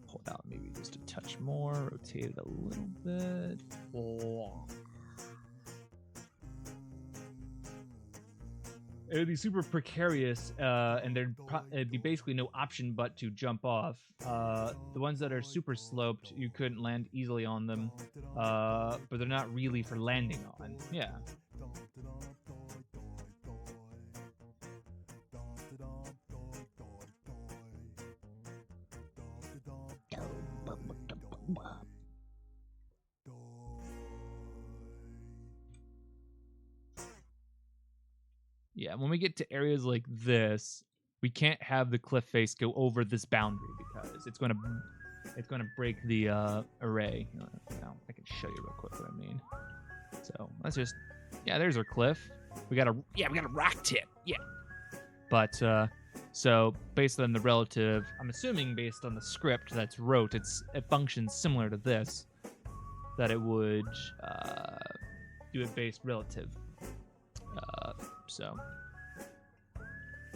Hold out maybe just a touch more. Rotate it a little bit. Oh. It would be super precarious, and there'd be basically no option but to jump off. The ones that are super sloped, you couldn't land easily on them, but they're not really for landing on. Yeah. Yeah, when we get to areas like this, we can't have the cliff face go over this boundary because it's gonna break the array. I can show you real quick what I mean. So let's just, yeah, there's our cliff. We got a rock tip. Yeah. But so based on the relative, I'm assuming based on the script that's wrote, it functions similar to this, that it would do it based relative.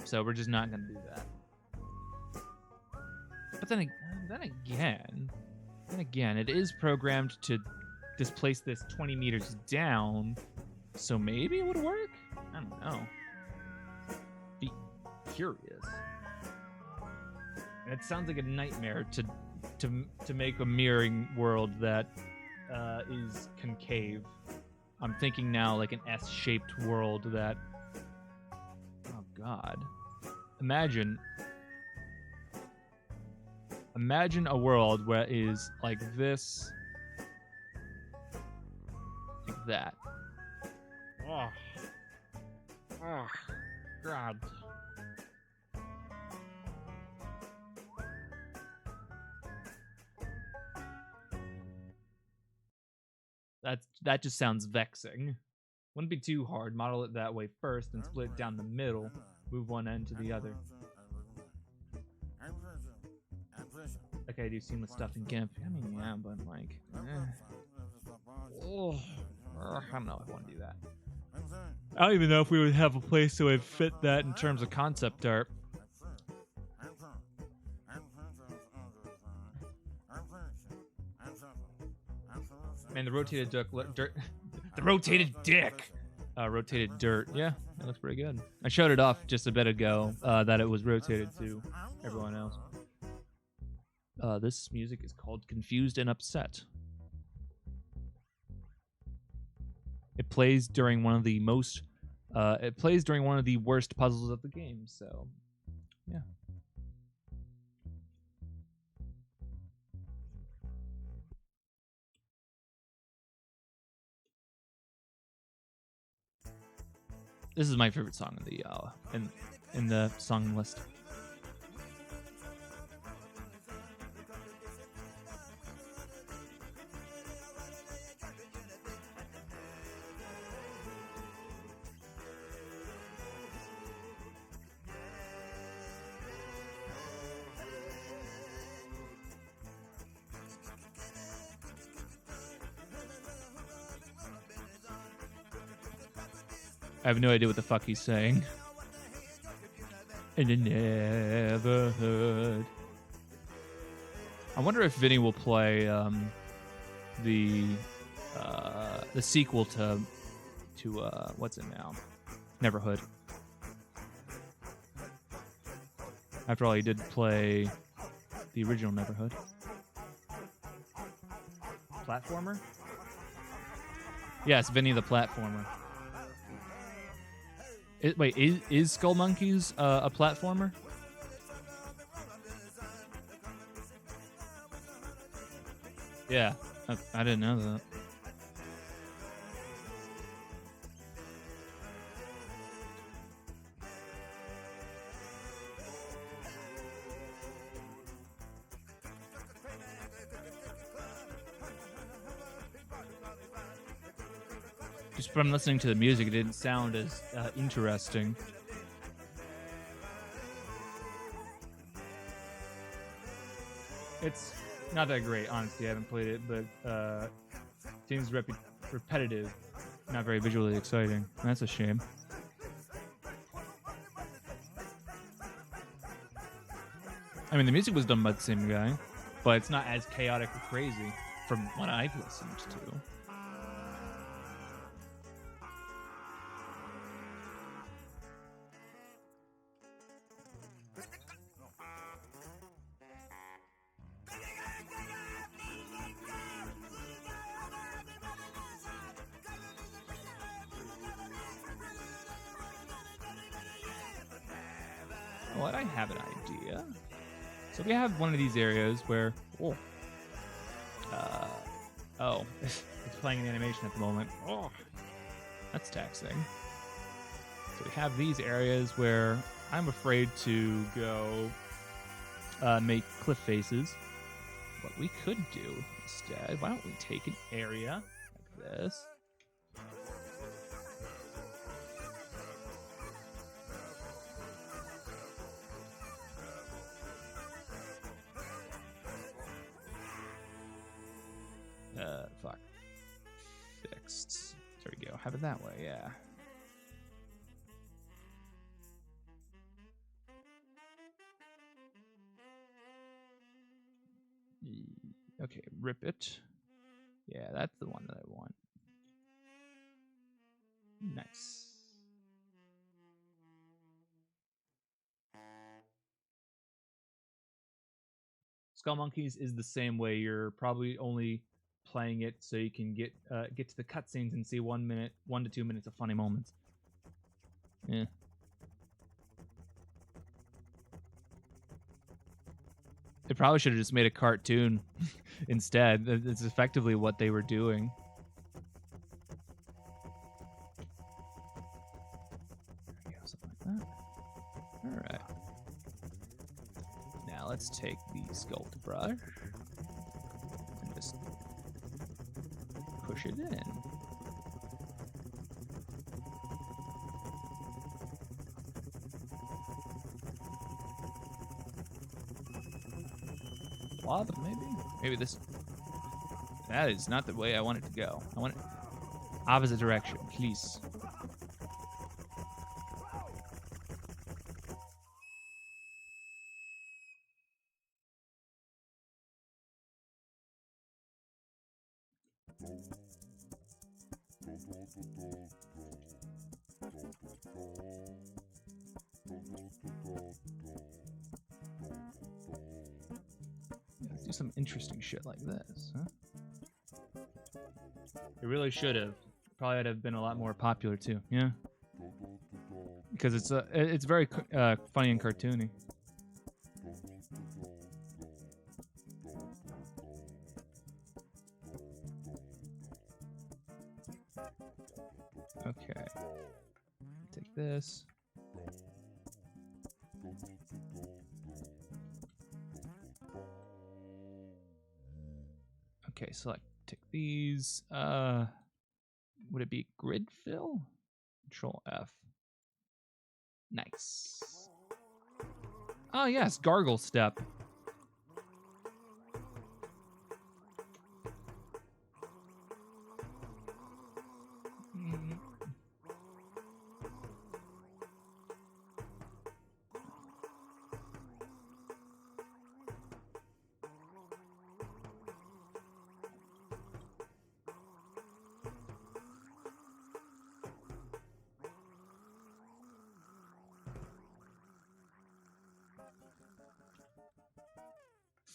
So we're just not gonna do that. But then again, it is programmed to displace this 20 meters down, so maybe it would work. I don't know. Be curious. And it sounds like a nightmare to make a mirroring world that is concave. I'm thinking now like an S-shaped world that. Oh God! Imagine a world where it is like this, like that. Oh God! That just sounds vexing. Wouldn't be too hard. Model it that way first, and split it down the middle. Move one end to the other. Okay, I do seamless stuff in GIMP. I mean, yeah, but like, I don't know if I want to do that. I don't even know if we would have a place that would fit that in terms of concept art. Man, the rotated dirt. The rotated dick. Rotated dirt. Yeah, that looks pretty good. I showed it off just a bit ago that it was rotated to everyone else. This music is called Confused and Upset. It plays during one of the worst puzzles of the game, so yeah. This is my favorite song in the song list. I have no idea what the fuck he's saying. In the neighborhood. I wonder if Vinny will play the sequel to what's it now? Neverhood. After all, he did play the original Neverhood. Platformer? Yes, Vinny the Platformer. Wait, is Skull Monkeys a platformer? Yeah, I didn't know that. Just from listening to the music, it didn't sound as interesting. It's not that great, honestly. I haven't played it, but seems repetitive, not very visually exciting. That's a shame. I mean, the music was done by the same guy, but it's not as chaotic or crazy from what I've listened to. What? I have an idea. So we have one of these areas where, it's playing an animation at the moment. Oh, that's taxing. So we have these areas where I'm afraid to go make cliff faces. What we could do instead, why don't we take an area like this? Fuck. Fixed. There we go. Have it that way, yeah. Okay, rip it. Yeah, that's the one that I want. Nice. Skull Monkeys is the same way. You're probably only playing it so you can get to the cutscenes and see 1 to 2 minutes of funny moments. Yeah. They probably should have just made a cartoon instead. It's effectively what they were doing. There we go, something like that. All right. Now let's take the sculpt brush and just push it in. Blob, maybe? Maybe this... That is not the way I want it to go. I want it opposite direction, please. Do some interesting shit like this, huh? It really should have. Probably would have been a lot more popular too. Yeah, because it's very funny and cartoony. Okay. take this. Okay, select. Take these. Would it be grid fill? Control F. Nice. Oh yes, gargle step.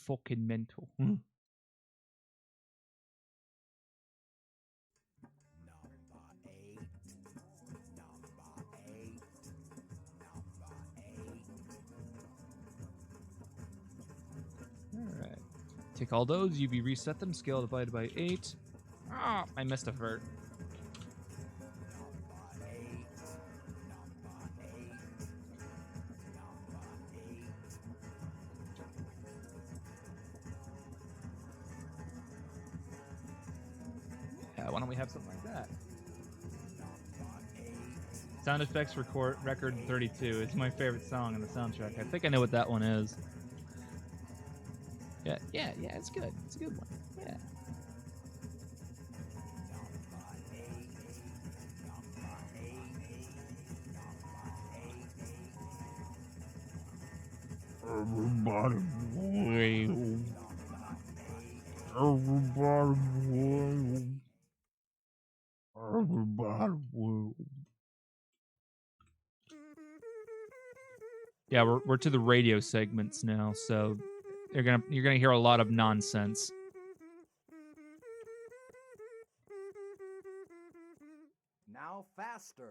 Fucking mental. Alright. Take all those, UV reset them, scale divided by 8. Ah, I missed a vert. Yeah, why don't we have something like that? Sound effects record 32. It's my favorite song on the soundtrack. I think I know what that one is. Yeah, it's good. It's a good one. Yeah. Everybody wail. Everybody wail. Everybody wail. Yeah, we're to the radio segments now, so you're gonna hear a lot of nonsense. Now faster.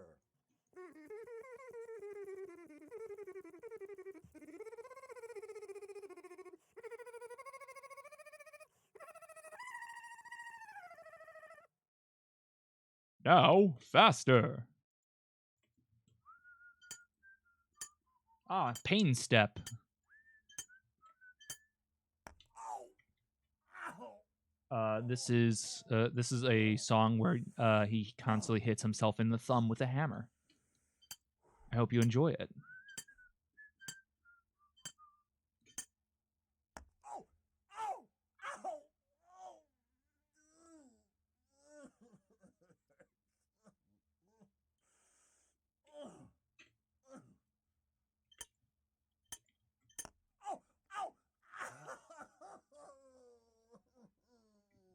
Now faster. Ah, pain step. This is a song where he constantly hits himself in the thumb with a hammer. I hope you enjoy it.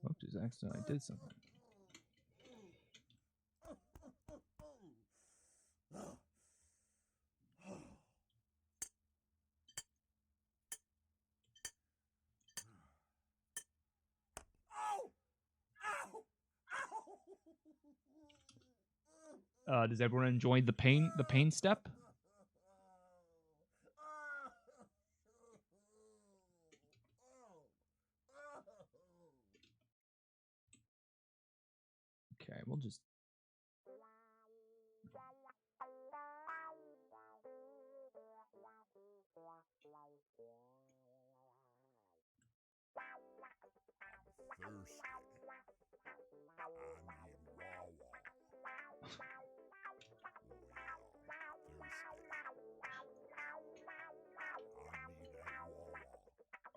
Oops, just accidentally did something. Does everyone enjoy the pain step? Okay, we'll just.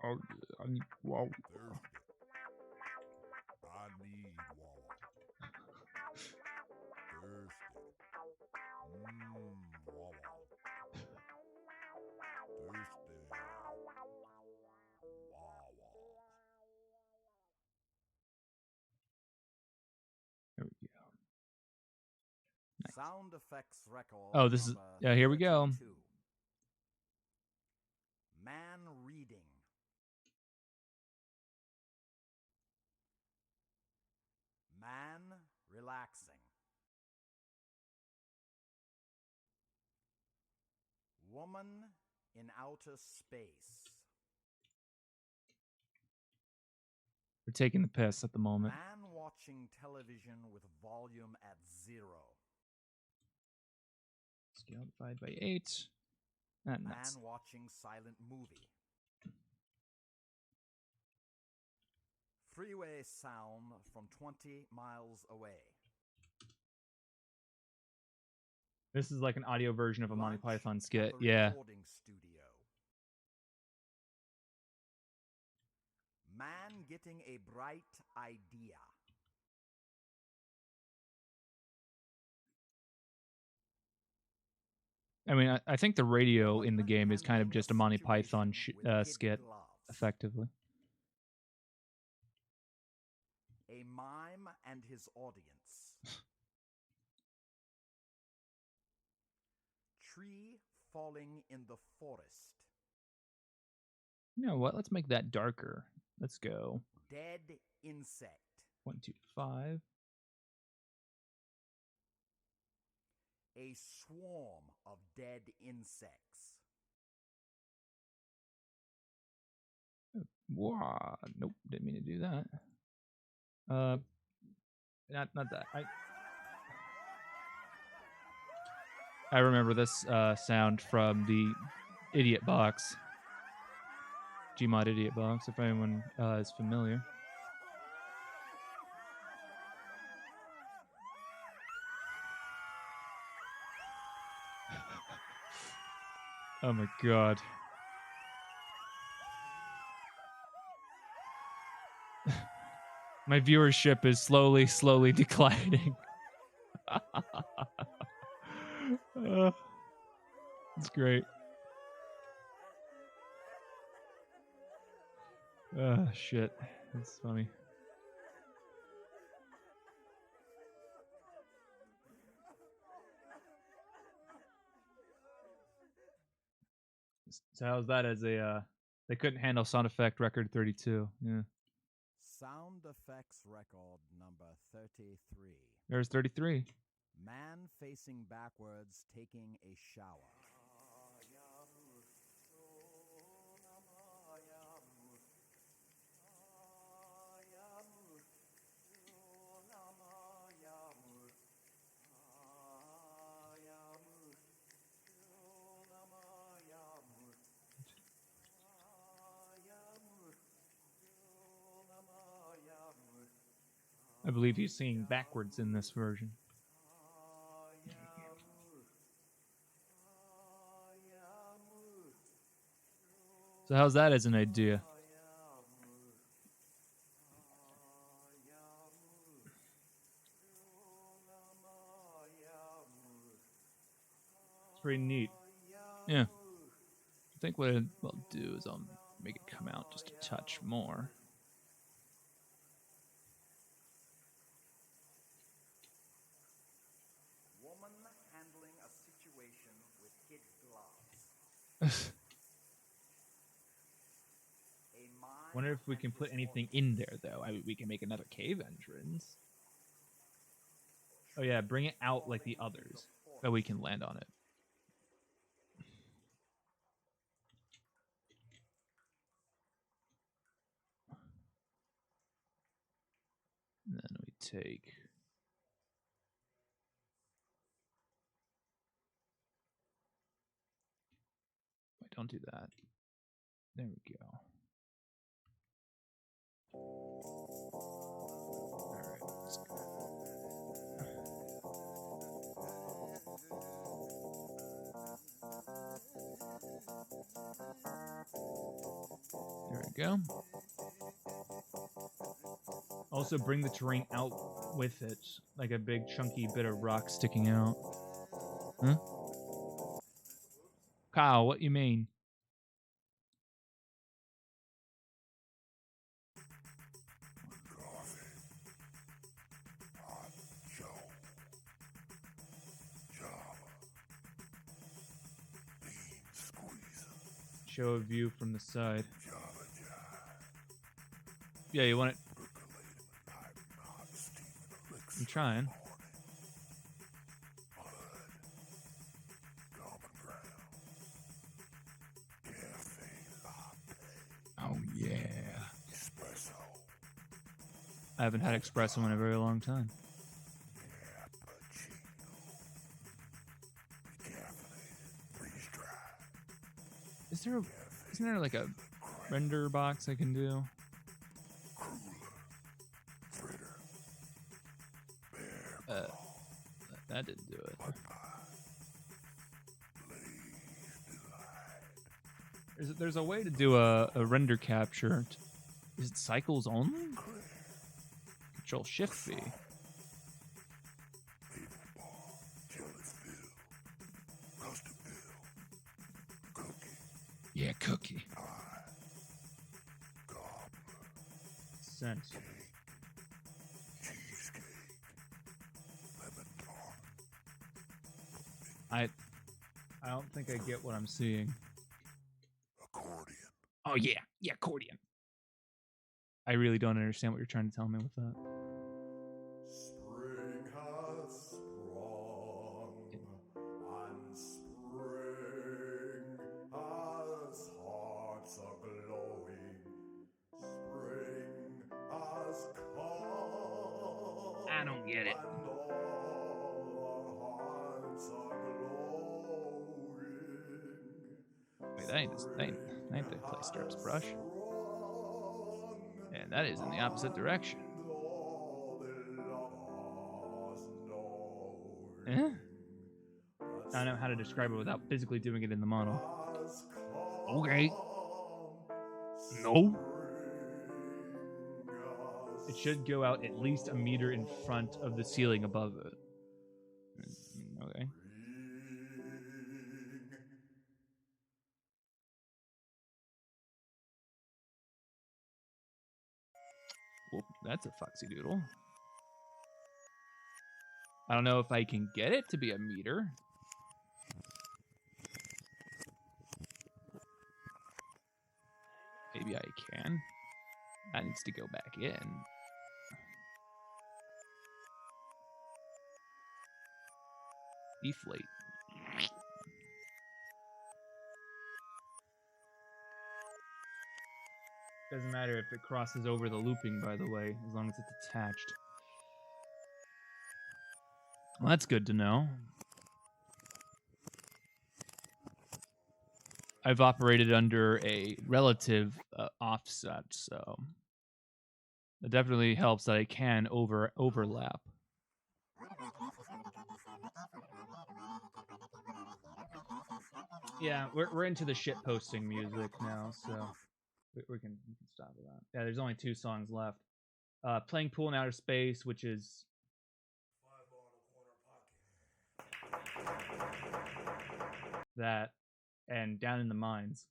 Oh, I need wow. There we go. Nice. Sound effects record. Oh, this is here we go. 32. Man reading. Man relaxing. Woman in outer space. We're taking the piss at the moment. Man watching television with volume at 0. Scale divide by 8. Man Nuts. watching silent movie. Freeway sound from 20 miles away. This is like an audio version of a Monty Lunch Python at skit. the Yeah. recording studio. Man getting a bright idea. I mean, I think the radio Woman in the game is kind of handling a just a Monty Python situation with kid skit, gloves. effectively. A mime and his audience. Tree falling in the forest. You know what? Let's make that darker. Let's go Dead insect. 125. A swarm of dead insects. Wow. Nope, didn't mean to do that. Not that. I remember this sound from the Idiot Box. Gmod Idiot Box, if anyone is familiar. Oh my god. My viewership is slowly declining. It's great. Shit. That's funny. So how's that as a they couldn't handle sound effect record 32. Yeah. Sound effects record number 33. There's 33. Man facing backwards taking a shower. I believe he's singing backwards in this version. So how's that as an idea? It's pretty neat. Yeah. I think what I'll do is I'll make it come out just a touch more. Woman handling a situation with kid gloves. Wonder if we can put anything in there, though. I mean, we can make another cave entrance. Oh yeah, bring it out like the others, so we can land on it. And then we take... Wait, don't do that. There we go. Alright, let's go. There we go. Also bring the terrain out with it, like a big chunky bit of rock sticking out. Huh? Kyle, what you mean? Show a view from the side. Yeah, you want it? I'm trying. Oh yeah. I haven't had espresso in a very long time. Isn't there like a render box I can do? That didn't do it. There's a way to do a render capture. Is it cycles only? Control Shift B. Yeah, cookie. Sense. I don't think I get what I'm seeing. Accordion. Oh yeah, accordion. I really don't understand what you're trying to tell me with that. Spring has sprung, and spring has hearts a-glowing. Spring has come. I don't get it. And all our hearts are glowing. Wait, that ain't the play strips brush. And that is in the opposite direction. Eh? I don't know how to describe it without physically doing it in the mono. Okay. No. It should go out at least a meter in front of the ceiling above it. Okay. Well, that's a foxy doodle. I don't know if I can get it to be a meter. Maybe I can. That needs to go back in. Deflate. Doesn't matter if it crosses over the looping, by the way, as long as it's attached. Well, that's good to know. I've operated under a relative offset, so it definitely helps that I can overlap. Yeah, we're into the shit posting music now, so we can stop with that. Yeah, there's only 2 songs left. Playing Pool in Outer Space, which is that, and Down in the Mines,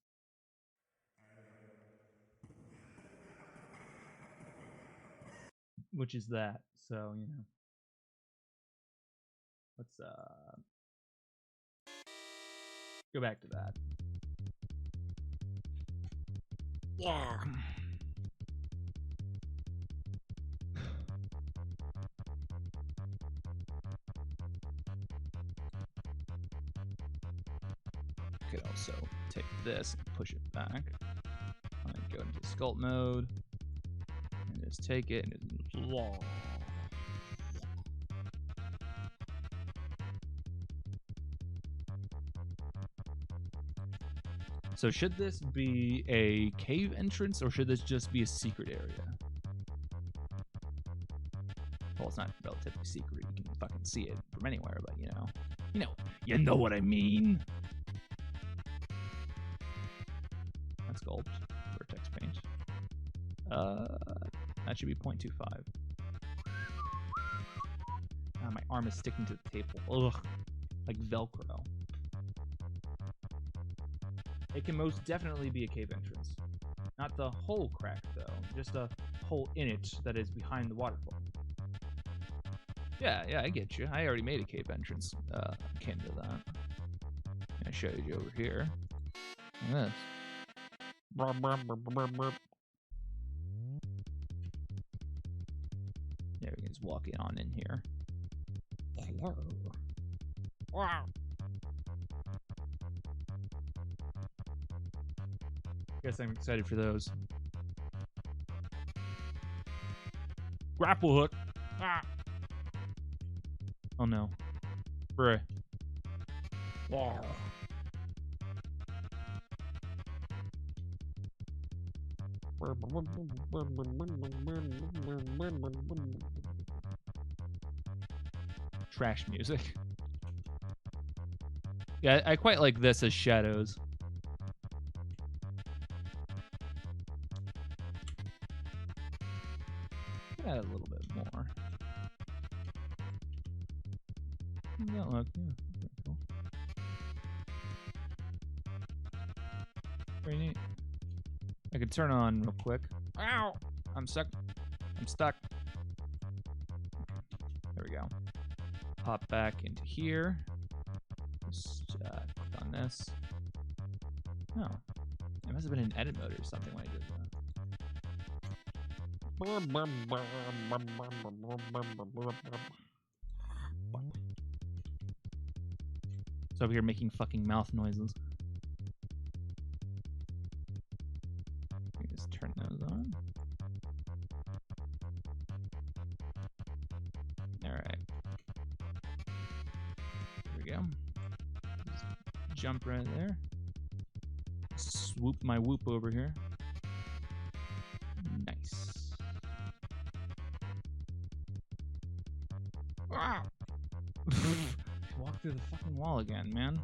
which is that. So, you know, let's go back to that. Yeah. Could also take this and push it back. And go into sculpt mode and just take it and just So should this be a cave entrance or should this just be a secret area? Well, it's not relatively secret. You can fucking see it from anywhere, but you know what I mean. That's sculpt. Vertex paint. That should be 0.25. My arm is sticking to the table. Ugh, like Velcro. It can most definitely be a cave entrance. Not the whole crack, though. Just a hole in it that is behind the waterfall. Yeah, I get you. I already made a cave entrance akin to that. I showed you over here. Look at this. Yeah, we can just walk it on in here. Hello. Wow. Guess I'm excited for those. Grapple hook. Ah. Oh no. Bruh. Wow. Trash music. Yeah, I quite like this as shadows. Add a little bit more. That look, yeah, pretty cool. Very neat. I could turn on real quick. Ow! I'm stuck. I'm stuck. There we go. Pop back into here. Just click on this. Oh, it must have been in edit mode or something when I did that. So over here making fucking mouth noises. Let me just turn those on. Alright. There we go. Just jump right there. Swoop my whoop over here. Nice. Ah! Walk through the fucking wall again, man.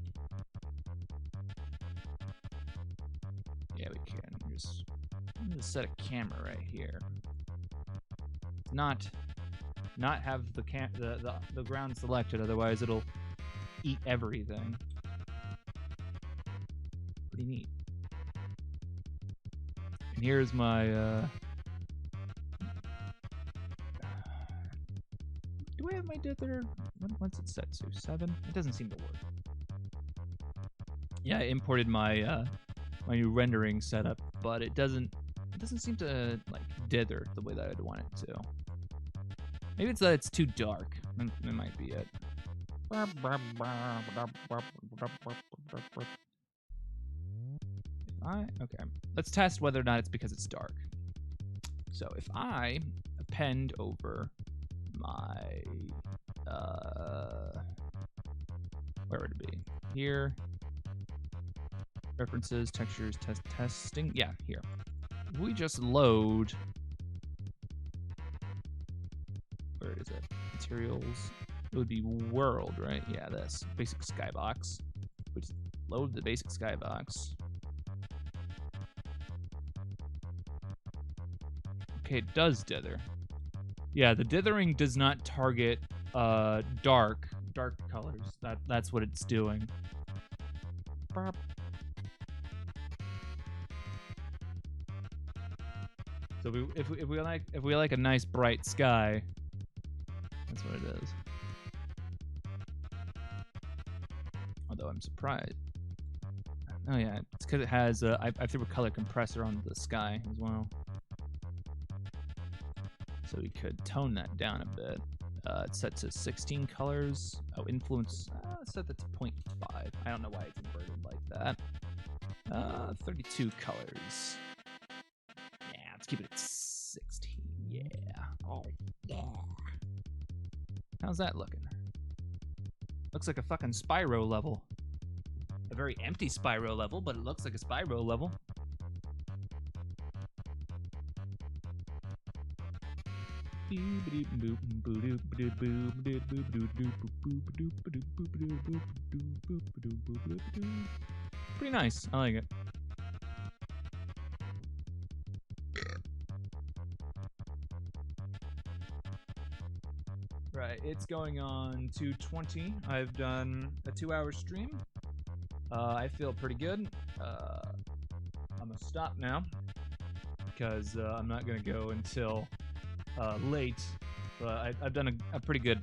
Yeah, we can. I'm gonna set a camera right here. Not have the ground selected, otherwise it'll eat everything. Pretty neat. And here's my do I have my dither? What's it set to? 7? It doesn't seem to work. Yeah, I imported my my new rendering setup, but it doesn't seem to like dither the way that I'd want it to. Maybe it's that it's too dark. That might be it. Okay. Let's test whether or not it's because it's dark. So if I append over my where would it be? Here. References, textures, testing. Yeah, here. If we just load. Where is it? Materials. It would be world, right? Yeah, this. Basic skybox. We just load the basic skybox. Okay, it does dither. Yeah, the dithering does not target dark colors. That's what it's doing. Burp. So if we like a nice bright sky, that's what it is. Although I'm surprised. Oh yeah, it's because it has I threw a color compressor on the sky as well. So we could tone that down a bit. It's set to 16 colors. Oh, influence. Set that to 0.5. I don't know why it's inverted like that. 32 colors. Yeah, let's keep it at 16. Yeah. Oh, yeah. How's that looking? Looks like a fucking Spyro level. A very empty Spyro level, but it looks like a Spyro level. Pretty nice. I like it. Right, it's going on 2:20. I've done a 2-hour stream. I feel pretty good. I'm gonna stop now because I'm not gonna go until late. But I've done a pretty good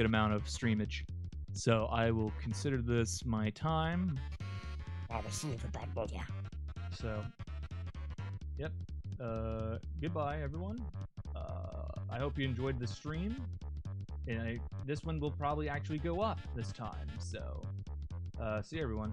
amount of streamage, so I will consider this my time. I will see everybody later. So, yep. Goodbye, everyone. I hope you enjoyed the stream. And this one will probably actually go up this time. So, see you, everyone.